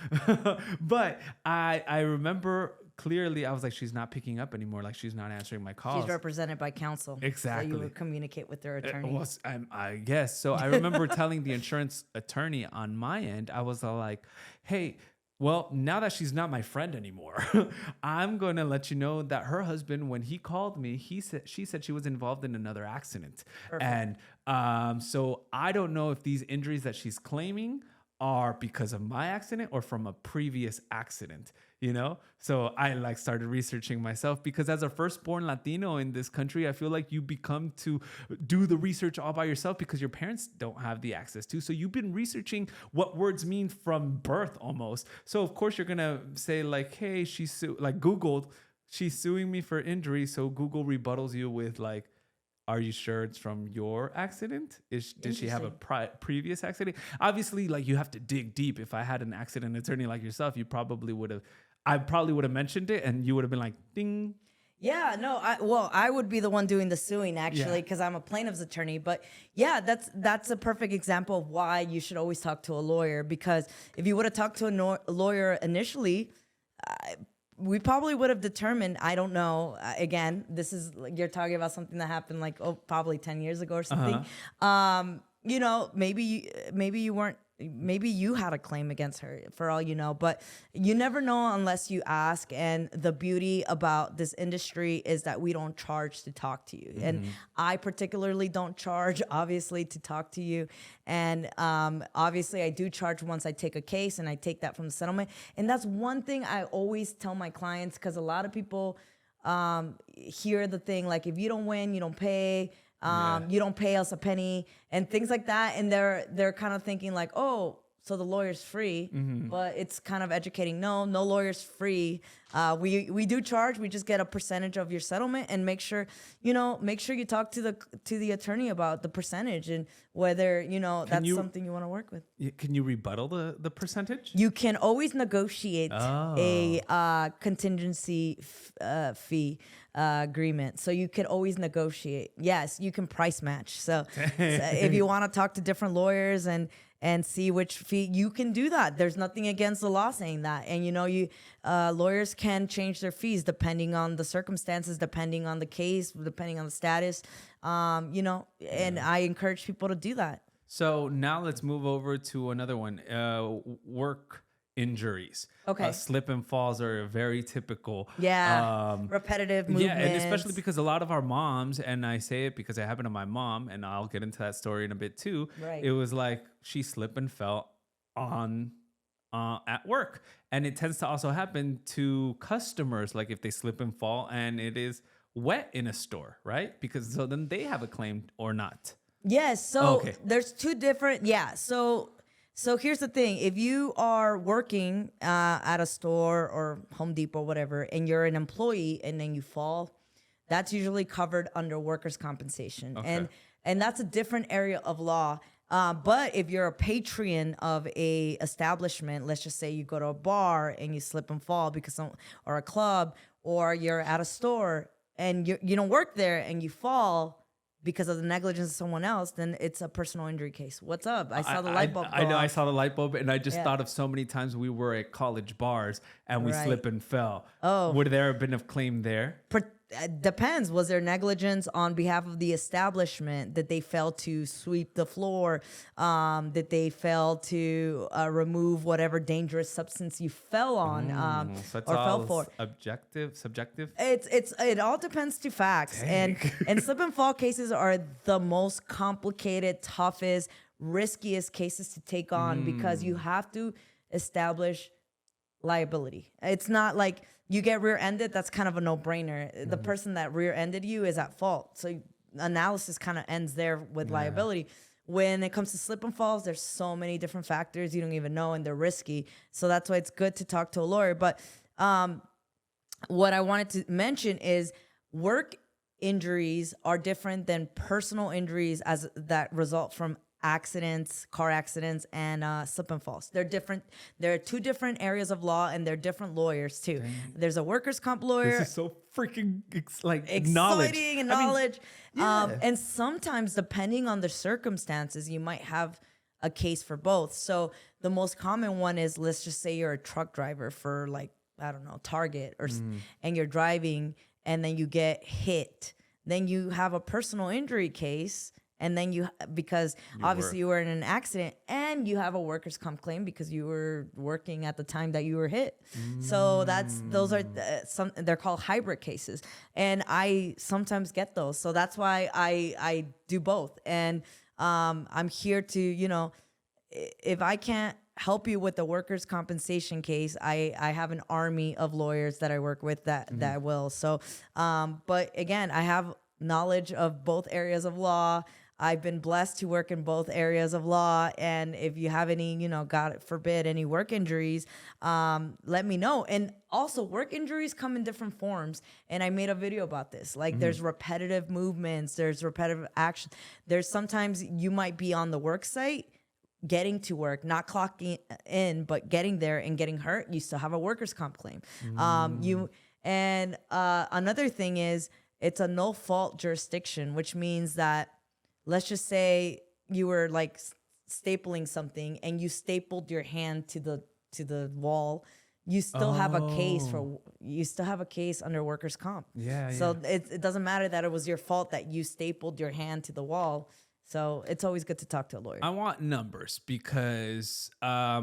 But I remember clearly I was like, she's not picking up anymore. Like she's not answering my calls. She's represented by counsel. Exactly. So you would communicate with their attorney. Well, I guess. So I remember telling the insurance attorney on my end, I was like, hey, well, now that she's not my friend anymore, I'm going to let you know that her husband, when he called me, she said she was involved in another accident. Perfect. And so I don't know if these injuries that she's claiming are because of my accident or from a previous accident, you know? So I like started researching myself, because as a firstborn Latino in this country, I feel like you become to do the research all by yourself because your parents don't have the access to. So you've been researching what words mean from birth almost. So of course you're going to say like, hey, like Googled, she's suing me for injury. So Google rebuttals you with like, are you sure it's from your accident? Did she have a previous accident? Obviously, like you have to dig deep. If I had an accident attorney like yourself, I probably would have mentioned it, and you would have been like, ding. Yeah, no, I would be the one doing the suing actually, because I'm a plaintiff's attorney. But yeah, that's a perfect example of why you should always talk to a lawyer, because if you would have talked to a lawyer initially, we probably would have determined, I don't know, again, this is, you're talking about something that happened like, probably 10 years ago or something. You know, maybe you weren't, maybe you had a claim against her for all you know, but you never know unless you ask. And the beauty about this industry is that we don't charge to talk to you. And I particularly don't charge, obviously, to talk to you. And obviously I do charge once I take a case, and I take that from the settlement. And that's one thing I always tell my clients, because a lot of people hear the thing like, if you don't win, you don't pay. You don't pay us a penny and things like that. And they're kind of thinking like, oh, so the lawyer's free, but it's kind of educating. No lawyer's free. We do charge. We just get a percentage of your settlement, and make sure you talk to the attorney about the percentage and whether, that's something you want to work with. Can you rebuttal the percentage? You can always negotiate a contingency fee agreement. So you can always negotiate. Yes, you can price match. So if you want to talk to different lawyers and see which fee, you can do that. There's nothing against the law saying that. And lawyers can change their fees depending on the circumstances, depending on the case, depending on the status. And I encourage people to do that. So now let's move over to another one. Work injuries. Okay. Slip and falls are very typical. Yeah. Repetitive movements. Yeah, and especially because a lot of our moms, and I say it because it happened to my mom, and I'll get into that story in a bit too. Right. It was like she slipped and fell at work. And it tends to also happen to customers, like if they slip and fall and it is wet in a store, right? Because so then they have a claim or not. Yes. So there's two different. Yeah. So here's the thing. If you are working at a store or Home Depot, whatever, and you're an employee and then you fall, that's usually covered under workers' compensation. Okay. And that's a different area of law. But if you're a patron of a establishment, let's just say you go to a bar and you slip and fall or a club, or you're at a store and you don't work there and you fall because of the negligence of someone else, then it's a personal injury case. What's up? I saw the light bulb go I know, off. I saw the light bulb, and I just thought of so many times we were at college bars and we slip and fell. Oh. Would there have been a claim there? Depends. Was there negligence on behalf of the establishment? That they failed to sweep the floor? That they failed to remove whatever dangerous substance you fell on So it's or all fell for? subjective? It all depends to facts. Dang. And slip and fall cases are the most complicated, toughest, riskiest cases to take on because you have to establish liability. It's not like you get rear-ended, that's kind of a no-brainer. The person that rear-ended you is at fault. So analysis kind of ends there with liability. When it comes to slip and falls, there's so many different factors you don't even know, and they're risky. So that's why it's good to talk to a lawyer. But what I wanted to mention is work injuries are different than personal injuries that result from accidents, car accidents, and slip and falls. They're different. There are two different areas of law, and they're different lawyers too. Dang. There's a workers' comp lawyer. This is so freaking exciting knowledge. And knowledge. And sometimes, depending on the circumstances, you might have a case for both. So the most common one is, let's just say you're a truck driver for like I don't know, Target and you're driving and then you get hit, then you have a personal injury case. And then because obviously you were in an accident and you have a workers' comp claim because you were working at the time that you were hit. So those are they're called hybrid cases. And I sometimes get those. So that's why I do both. And I'm here to, you know, if I can't help you with the workers' compensation case, I have an army of lawyers that I work with that will. So, but again, I have knowledge of both areas of law. I've been blessed to work in both areas of law. And if you have any, you know, God forbid, any work injuries, let me know. And also work injuries come in different forms. And I made a video about this. Like there's repetitive movements, there's repetitive action. There's sometimes you might be on the work site, getting to work, not clocking in, but getting there and getting hurt. You still have a workers' comp claim. Another thing is it's a no fault jurisdiction, which means that, let's just say you were like stapling something and you stapled your hand to the wall. You still have a case under workers' comp. So it doesn't matter that it was your fault that you stapled your hand to the wall. So it's always good to talk to a lawyer. I want numbers because I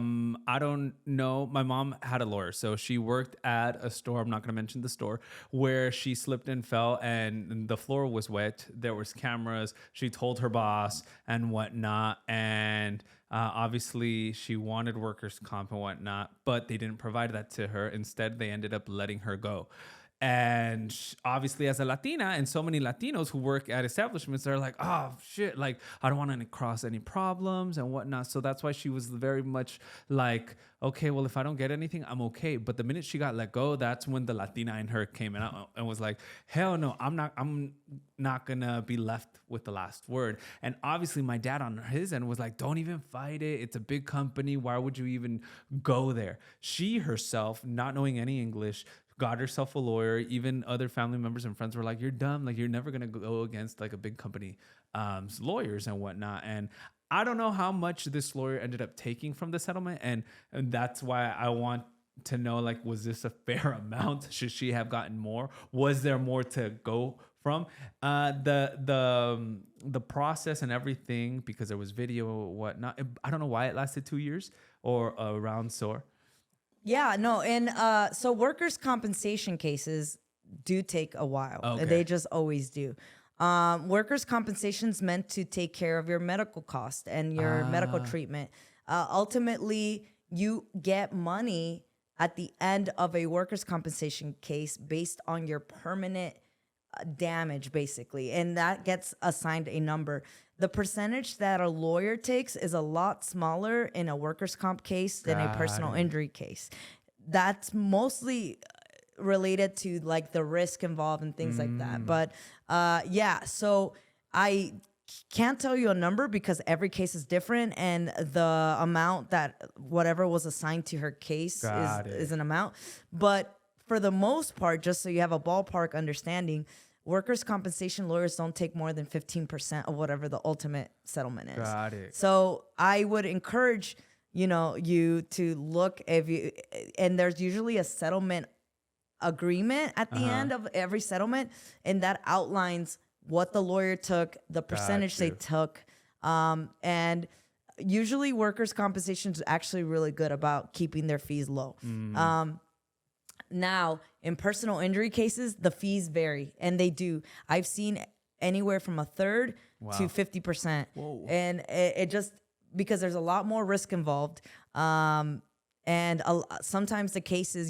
don't know. My mom had a lawyer. So she worked at a store, I'm not going to mention the store, where she slipped and fell and the floor was wet. There was cameras. She told her boss and whatnot. And obviously she wanted workers' comp and whatnot, but they didn't provide that to her. Instead, they ended up letting her go. And obviously as a Latina and so many Latinos who work at establishments, they're like, oh shit, like I don't want to cross any problems and whatnot. So that's why she was very much like, okay, well, if I don't get anything, I'm okay. But the minute she got let go, that's when the Latina in her came in and was like, hell no, I'm not gonna be left with the last word. And obviously my dad on his end was like, don't even fight it. It's a big company. Why would you even go there? She herself, not knowing any English, got herself a lawyer. Even other family members and friends were like, you're dumb. Like, you're never going to go against like a big company lawyers and whatnot. And I don't know how much this lawyer ended up taking from the settlement. And that's why I want to know, like, was this a fair amount? Should she have gotten more? Was there more to go from? The process and everything, because there was video or whatnot. I don't know why it lasted 2 years or around so. Yeah, no. And so workers' compensation cases do take a while. Okay. They just always do. Workers' compensation is meant to take care of your medical cost and your medical treatment. Ultimately, you get money at the end of a workers' compensation case based on your permanent damage, basically. And that gets assigned a number. The percentage that a lawyer takes is a lot smaller in a workers' comp case than a personal injury case. That's mostly related to like the risk involved and things like that. But so I can't tell you a number because every case is different, and the amount that whatever was assigned to her case is an amount. But for the most part, just so you have a ballpark understanding, workers' compensation lawyers don't take more than 15% of whatever the ultimate settlement is. Got it. So I would encourage, you to look and there's usually a settlement agreement at the end of every settlement, and that outlines what the lawyer took, the percentage they took, and usually workers' compensation is actually really good about keeping their fees low. Now, in personal injury cases, the fees vary, and they do. I've seen anywhere from a third to 50%. Whoa. And it just, because there's a lot more risk involved. And sometimes the cases,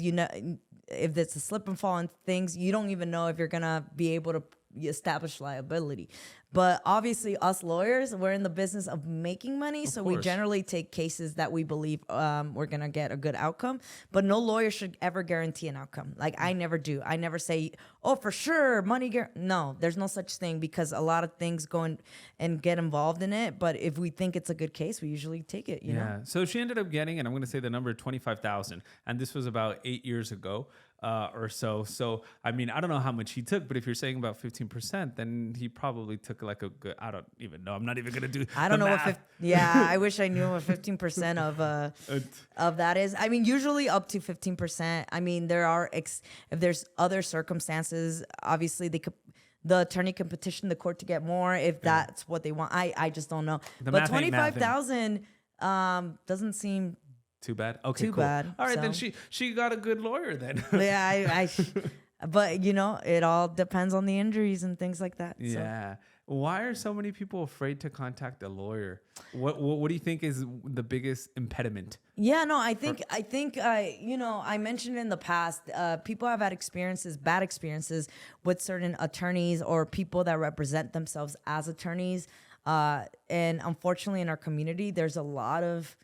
if it's a slip and fall and things, you don't even know if you're going to be able to establish liability. But obviously us lawyers, we're in the business of making money. So we generally take cases that we believe we're going to get a good outcome. But no lawyer should ever guarantee an outcome. Like I never do. I never say, oh, for sure, money. No, there's no such thing, because a lot of things go and get involved in it. But if we think it's a good case, we usually take it. You know? So she ended up getting, and I'm going to say the number, $25,000. And this was about 8 years ago. Or so. So, I mean, I don't know how much he took, but if you're saying about 15%, then he probably took make like a good, I don't even know. I'm not even going to do I don't the know math. I wish I knew what 15% of that is. I mean, usually up to 15%. I mean, there are if there's other circumstances, obviously the attorney can petition the court to get more if that's what they want. I just don't know. But 25,000 doesn't seem too bad. Okay, too cool. bad. All right, then she got a good lawyer then. Yeah, but it all depends on the injuries and things like that. Yeah. So. Why are so many people afraid to contact a lawyer? What do you think is the biggest impediment? Yeah, no, I think I mentioned in the past, people have had bad experiences with certain attorneys or people that represent themselves as attorneys. And unfortunately in our community, there's a lot of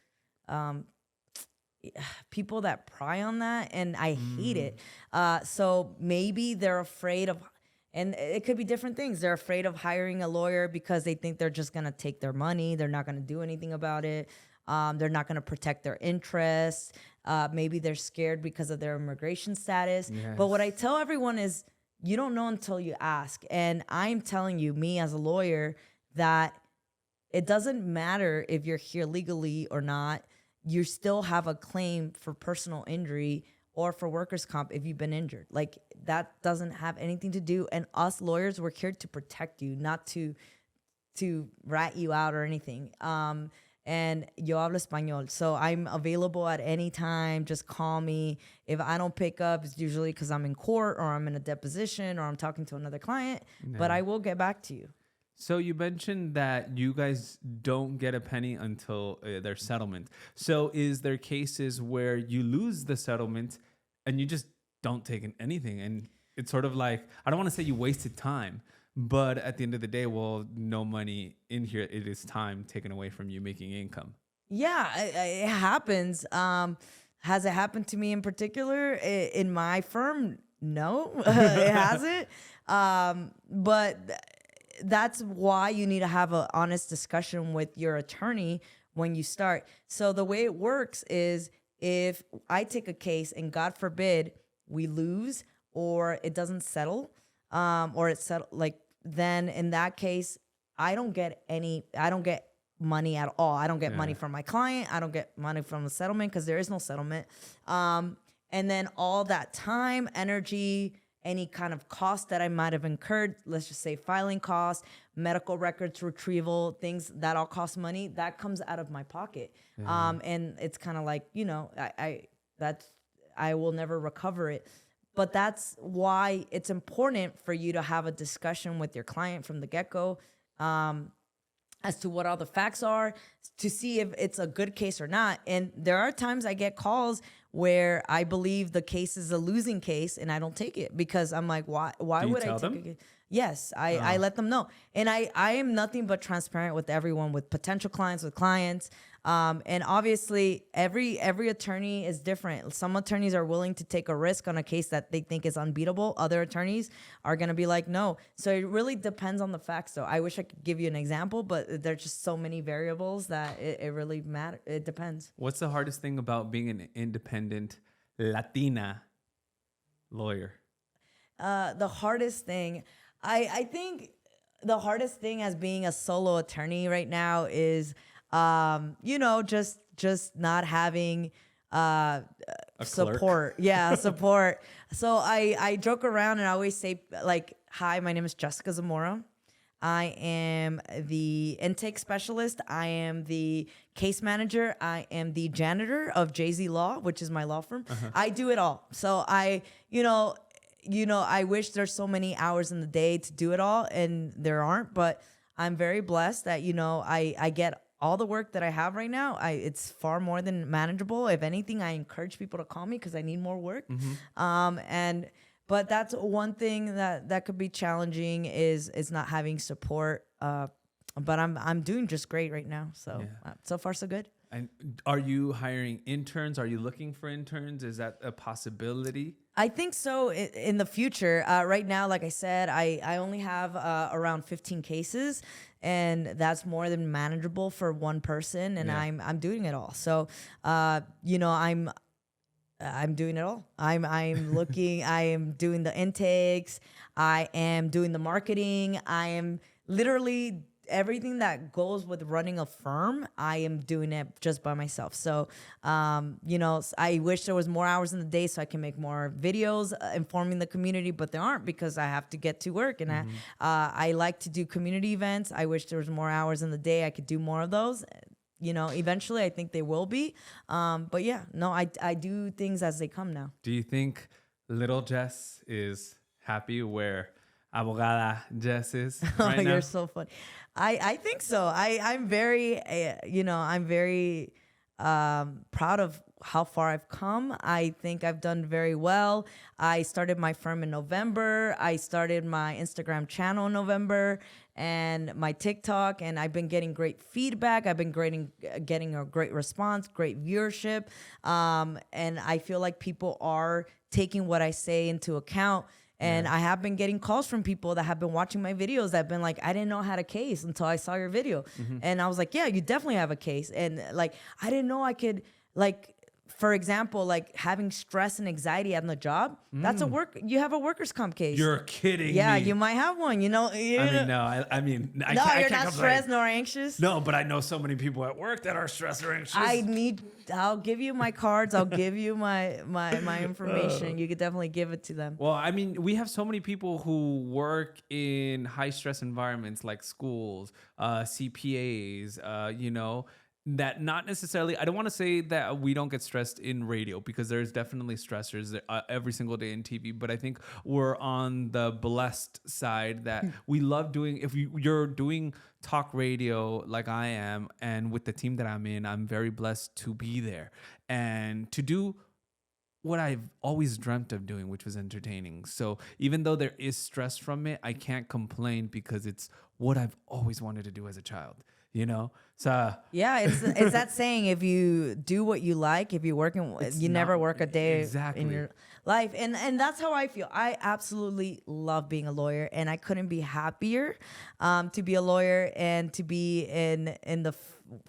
people that pry on that, and I hate it. So maybe they're afraid of, and it could be different things. They're afraid of hiring a lawyer because they think they're just going to take their money. They're not going to do anything about it. They're not going to protect their interests. Maybe they're scared because of their immigration status. Yes. But what I tell everyone is, you don't know until you ask. And I'm telling you, me as a lawyer, that it doesn't matter if you're here legally or not. You still have a claim for personal injury or for workers' comp if you've been injured. Like, that doesn't have anything to do. And us lawyers, we're here to protect you, not to rat you out or anything. And yo hablo español, so I'm available at any time. Just call me. If I don't pick up, it's usually because I'm in court or I'm in a deposition or I'm talking to another client. No. But I will get back to you. So you mentioned that you guys don't get a penny until their settlement. So is there cases where you lose the settlement and you just don't take anything? And it's sort of like, I don't want to say you wasted time, but at the end of the day, well, no money in here. It is time taken away from you making income. Yeah, it happens. Has it happened to me in particular? In my firm? No, it hasn't. But that's why you need to have an honest discussion with your attorney when you start. So the way it works is, if I take a case and God forbid we lose or it doesn't settle, or it's settled, like, then in that case, I don't get money at all. I don't get money from my client. I don't get money from the settlement because there is no settlement. And then all that time, energy, any kind of cost that I might have incurred, let's just say filing costs, medical records retrieval, things that all cost money, that comes out of my pocket. And it's kind of like, I will never recover it. But that's why it's important for you to have a discussion with your client from the get-go, as to what all the facts are, to see if it's a good case or not. And there are times I get calls where I believe the case is a losing case and I don't take it because I'm like, why would I take it? Yes, I let them know. And I am nothing but transparent with everyone, with potential clients, with clients. And obviously every attorney is different. Some attorneys are willing to take a risk on a case that they think is unbeatable. Other attorneys are going to be like, no. So it really depends on the facts though. I wish I could give you an example, but there's just so many variables that it really matters. It depends. What's the hardest thing about being an independent Latina lawyer? The hardest thing, I think the hardest thing as being a solo attorney right now is, just not having support. Yeah, support. So I joke around and I always say, like, hi, my name is Jessica Zamora. I am the intake specialist. I am the case manager. I am the janitor of Jay-Z Law, which is my law firm. I do it all. So I wish there's so many hours in the day to do it all, and there aren't, but I'm very blessed that, I get all the work that I have right now. It's far more than manageable. If anything, I encourage people to call me because I need more work. But that's one thing that could be challenging is not having support. But I'm doing just great right now. So so far so good. And are you hiring interns? Are you looking for interns? Is that a possibility? I think so in the future. Right now, like I said, I only have around 15 cases, and that's more than manageable for one person. And I'm doing it all. So, I'm doing it all. I'm looking. I am doing the intakes. I am doing the marketing. I am literally everything that goes with running a firm, I am doing it just by myself. So, I wish there was more hours in the day so I can make more videos informing the community, but there aren't because I have to get to work. And I like to do community events. I wish there was more hours in the day. I could do more of those. Eventually I think they will be. But yeah, no, I do things as they come now. Do you think little Jess is happy where Abogada Jess is right now? You're so funny. I think so. I'm very, I'm very proud of how far I've come. I think I've done very well. I started my firm in November. I started my Instagram channel in November and my TikTok, and I've been getting great feedback. I've been getting a great response, great viewership. And I feel like people are taking what I say into account. And I have been getting calls from people that have been watching my videos that have been like, I didn't know I had a case until I saw your video. And I was like, yeah, you definitely have a case. And like, I didn't know I could, like, for example, like having stress and anxiety on the job, that's you have a workers' comp case. You're kidding Yeah, me. you might have one, No, I you're can't not complain. stressed nor anxious. No, but I know so many people at work that are stressed or anxious. I'll give you my cards. I'll give you my information. You could definitely give it to them. Well, I mean, we have so many people who work in high stress environments like schools, CPAs, that not necessarily, I don't want to say that we don't get stressed in radio because there's definitely stressors every single day in TV, but I think we're on the blessed side that we love doing. If you're doing talk radio like I am, and with the team that I'm in, I'm very blessed to be there and to do what I've always dreamt of doing, which was entertaining. So even though there is stress from it, I can't complain because it's what I've always wanted to do as a child. So yeah, it's that saying, if you do what you like, if you never work a day in your life. And that's how I feel. I absolutely love being a lawyer, and I couldn't be happier to be a lawyer and to be in the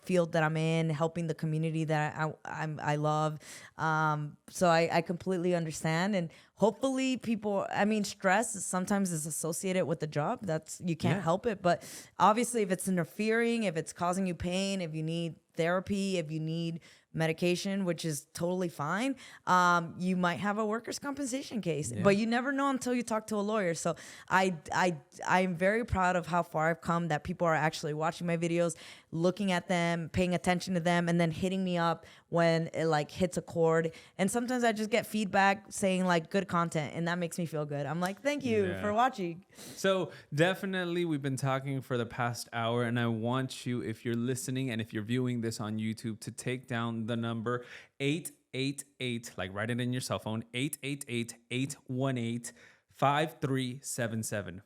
field that I'm in, helping the community that I love. So I completely understand. And hopefully people, stress sometimes is associated with the job. You can't help it. But obviously if it's interfering, if it's causing you pain, if you need therapy, if you need medication, which is totally fine, you might have a workers' compensation case, but you never know until you talk to a lawyer. So I'm very proud of how far I've come, that people are actually watching my videos, looking at them, paying attention to them, and then hitting me up when it like hits a chord. And sometimes I just get feedback saying like good content, and that makes me feel good. I'm like, thank you for watching. So definitely we've been talking for the past hour, and I want you, if you're listening and if you're viewing this on YouTube, to take down the number 888, like write it in your cell phone, 888-818-5377.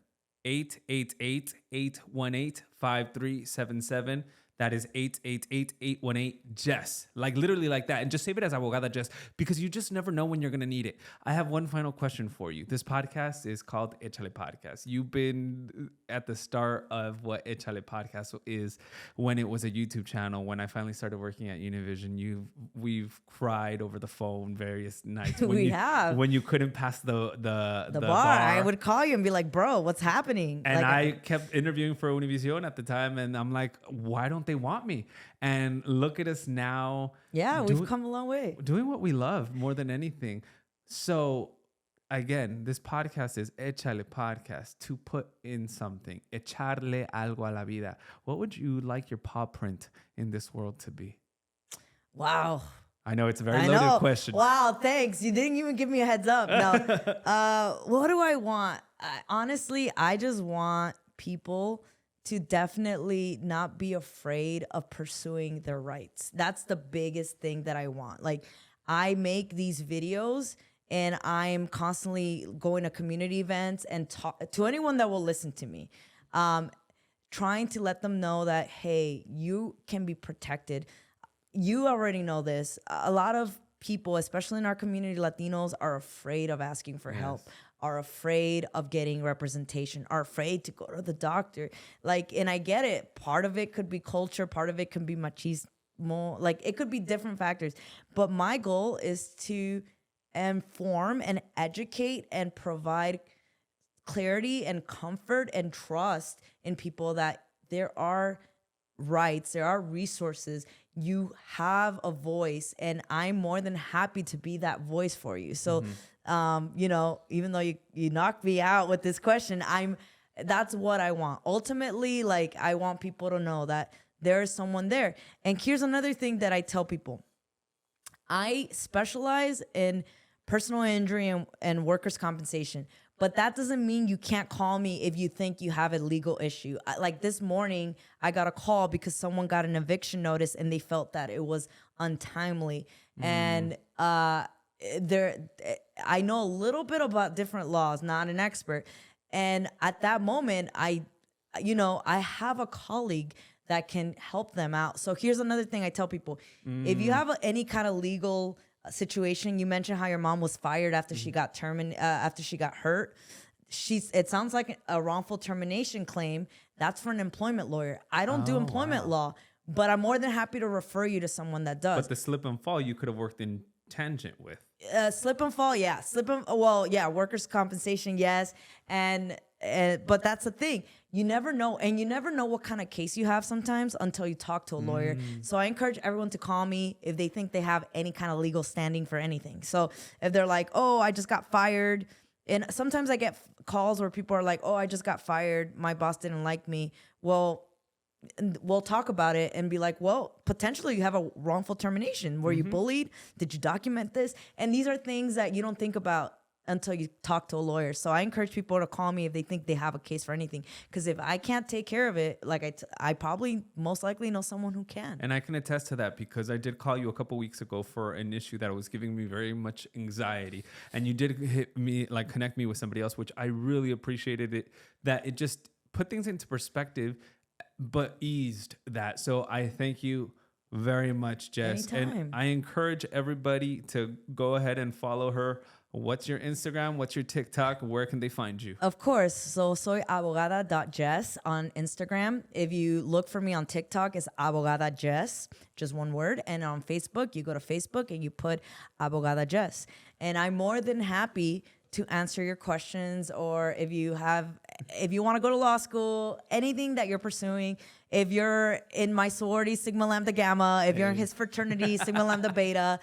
888-818-5377. That is 888-818-Jess. Like literally like that. And just save it as Abogada Jess, because you just never know when you're going to need it. I have one final question for you. This podcast is called Échale Podcast. You've been at the start of what Échale Podcast is when it was a YouTube channel. When I finally started working at Univision, we've cried over the phone various nights. When you couldn't pass the bar. I would call you and be like, bro, what's happening? And I kept interviewing for Univision at the time, and I'm like, why don't they want me? And look at us now. Yeah, we've come a long way. Doing what we love more than anything. So again, this podcast is Échale Podcast, to put in something. Echarle algo a la vida. What would you like your paw print in this world to be? Wow. I know it's a very loaded question. Wow, thanks. You didn't even give me a heads up. No. What do I want? Honestly, I just want people to definitely not be afraid of pursuing their rights. That's the biggest thing that I want. Like, I make these videos and I'm constantly going to community events and talk to anyone that will listen to me, trying to let them know that, hey, you can be protected. You already know this. A lot of people, especially in our community, Latinos, are afraid of asking for help, are afraid of getting representation, are afraid to go to the doctor. Like, and I get it. Part of it could be culture. Part of it could be machismo. Like, it could be different factors. But my goal is to inform and educate and provide clarity and comfort and trust in people that there are rights, there are resources. You have a voice, and I'm more than happy to be that voice for you. So, you know, even though you knocked me out with this question, that's what I want. Ultimately, like, I want people to know that there is someone there. And here's another thing that I tell people. I specialize in personal injury and workers' compensation. But that doesn't mean you can't call me if you think you have a legal issue. Like this morning, I got a call because someone got an eviction notice and they felt that it was untimely. And I know a little bit about different laws, not an expert. And at that moment, I have a colleague that can help them out. So here's another thing I tell people. If you have any kind of legal situation, you mentioned how your mom was fired after she got after she got hurt. It sounds like a wrongful termination claim. That's for an employment lawyer. I don't do employment law, but I'm more than happy to refer you to someone that does. But the slip and fall you could have worked in tangent with. Slip and fall, yeah. Workers' compensation, yes. But that's the thing. You never know. And you never know what kind of case you have sometimes until you talk to a lawyer. So I encourage everyone to call me if they think they have any kind of legal standing for anything. So if they're like, oh, I just got fired. And sometimes I get calls where people are like, oh, I just got fired. My boss didn't like me. Well, we'll talk about it and be like, well, potentially you have a wrongful termination. Were you bullied? Did you document this? And these are things that you don't think about until you talk to a lawyer. So I encourage people to call me if they think they have a case for anything. Because if I can't take care of it, like I probably most likely know someone who can. And I can attest to that because I did call you a couple weeks ago for an issue that was giving me very much anxiety. And you did connect me with somebody else, which I really appreciated it, that it just put things into perspective, but eased that. So I thank you very much, Jess. Anytime. And I encourage everybody to go ahead and follow her. What's your Instagram? What's your TikTok? Where can they find you? Of course. So soy abogada.jess on Instagram. If you look for me on TikTok, it's Abogada Jess, just one word. And on Facebook, you go to Facebook and you put Abogada Jess. And I'm more than happy to answer your questions, or if you want to go to law school, anything that you're pursuing. If you're in my sorority, Sigma Lambda Gamma, if you're in his fraternity, Sigma Lambda Beta,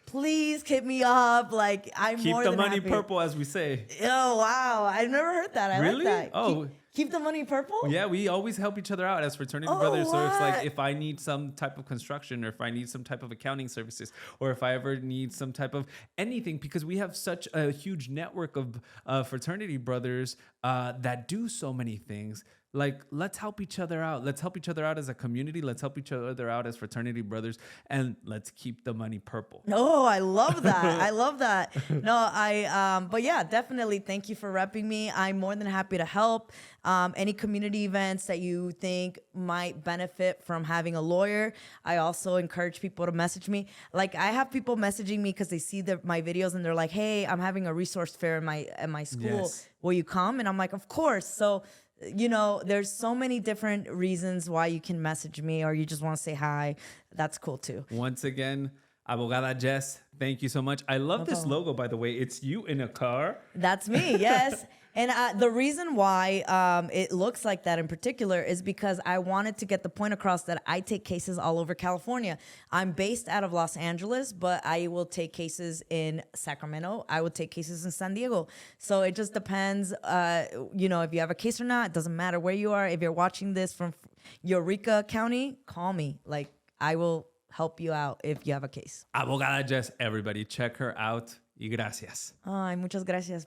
please hit me up. Like, I'm Keep more the than money happy. Purple, as we say. Oh, wow. I've never heard that. I Really? like that. Oh. Keep the money purple? Yeah, we always help each other out as fraternity brothers. So it's like if I need some type of construction, or if I need some type of accounting services, or if I ever need some type of anything, because we have such a huge network of fraternity brothers that do so many things. Like, let's help each other out. Let's help each other out as a community. Let's help each other out as fraternity brothers. And let's keep the money purple. Oh, I love that. I love that. No, but yeah, definitely. Thank you for repping me. I'm more than happy to help. Any community events that you think might benefit from having a lawyer. I also encourage people to message me. Like, I have people messaging me because they see my videos and they're like, hey, I'm having a resource fair at my school. Yes. Will you come? And I'm like, of course. So, there's so many different reasons why you can message me, or you just want to say hi. That's cool too. Once again, Abogada Jess, thank you so much. I love this logo, by the way. It's you in a car. That's me, yes. And the reason why it looks like that in particular is because I wanted to get the point across that I take cases all over California. I'm based out of Los Angeles, but I will take cases in Sacramento. I will take cases in San Diego. So it just depends, if you have a case or not. It doesn't matter where you are. If you're watching this from Eureka County, call me. Like, I will help you out if you have a case. Abogada Jess, everybody, check her out. Y gracias. Ay, muchas gracias.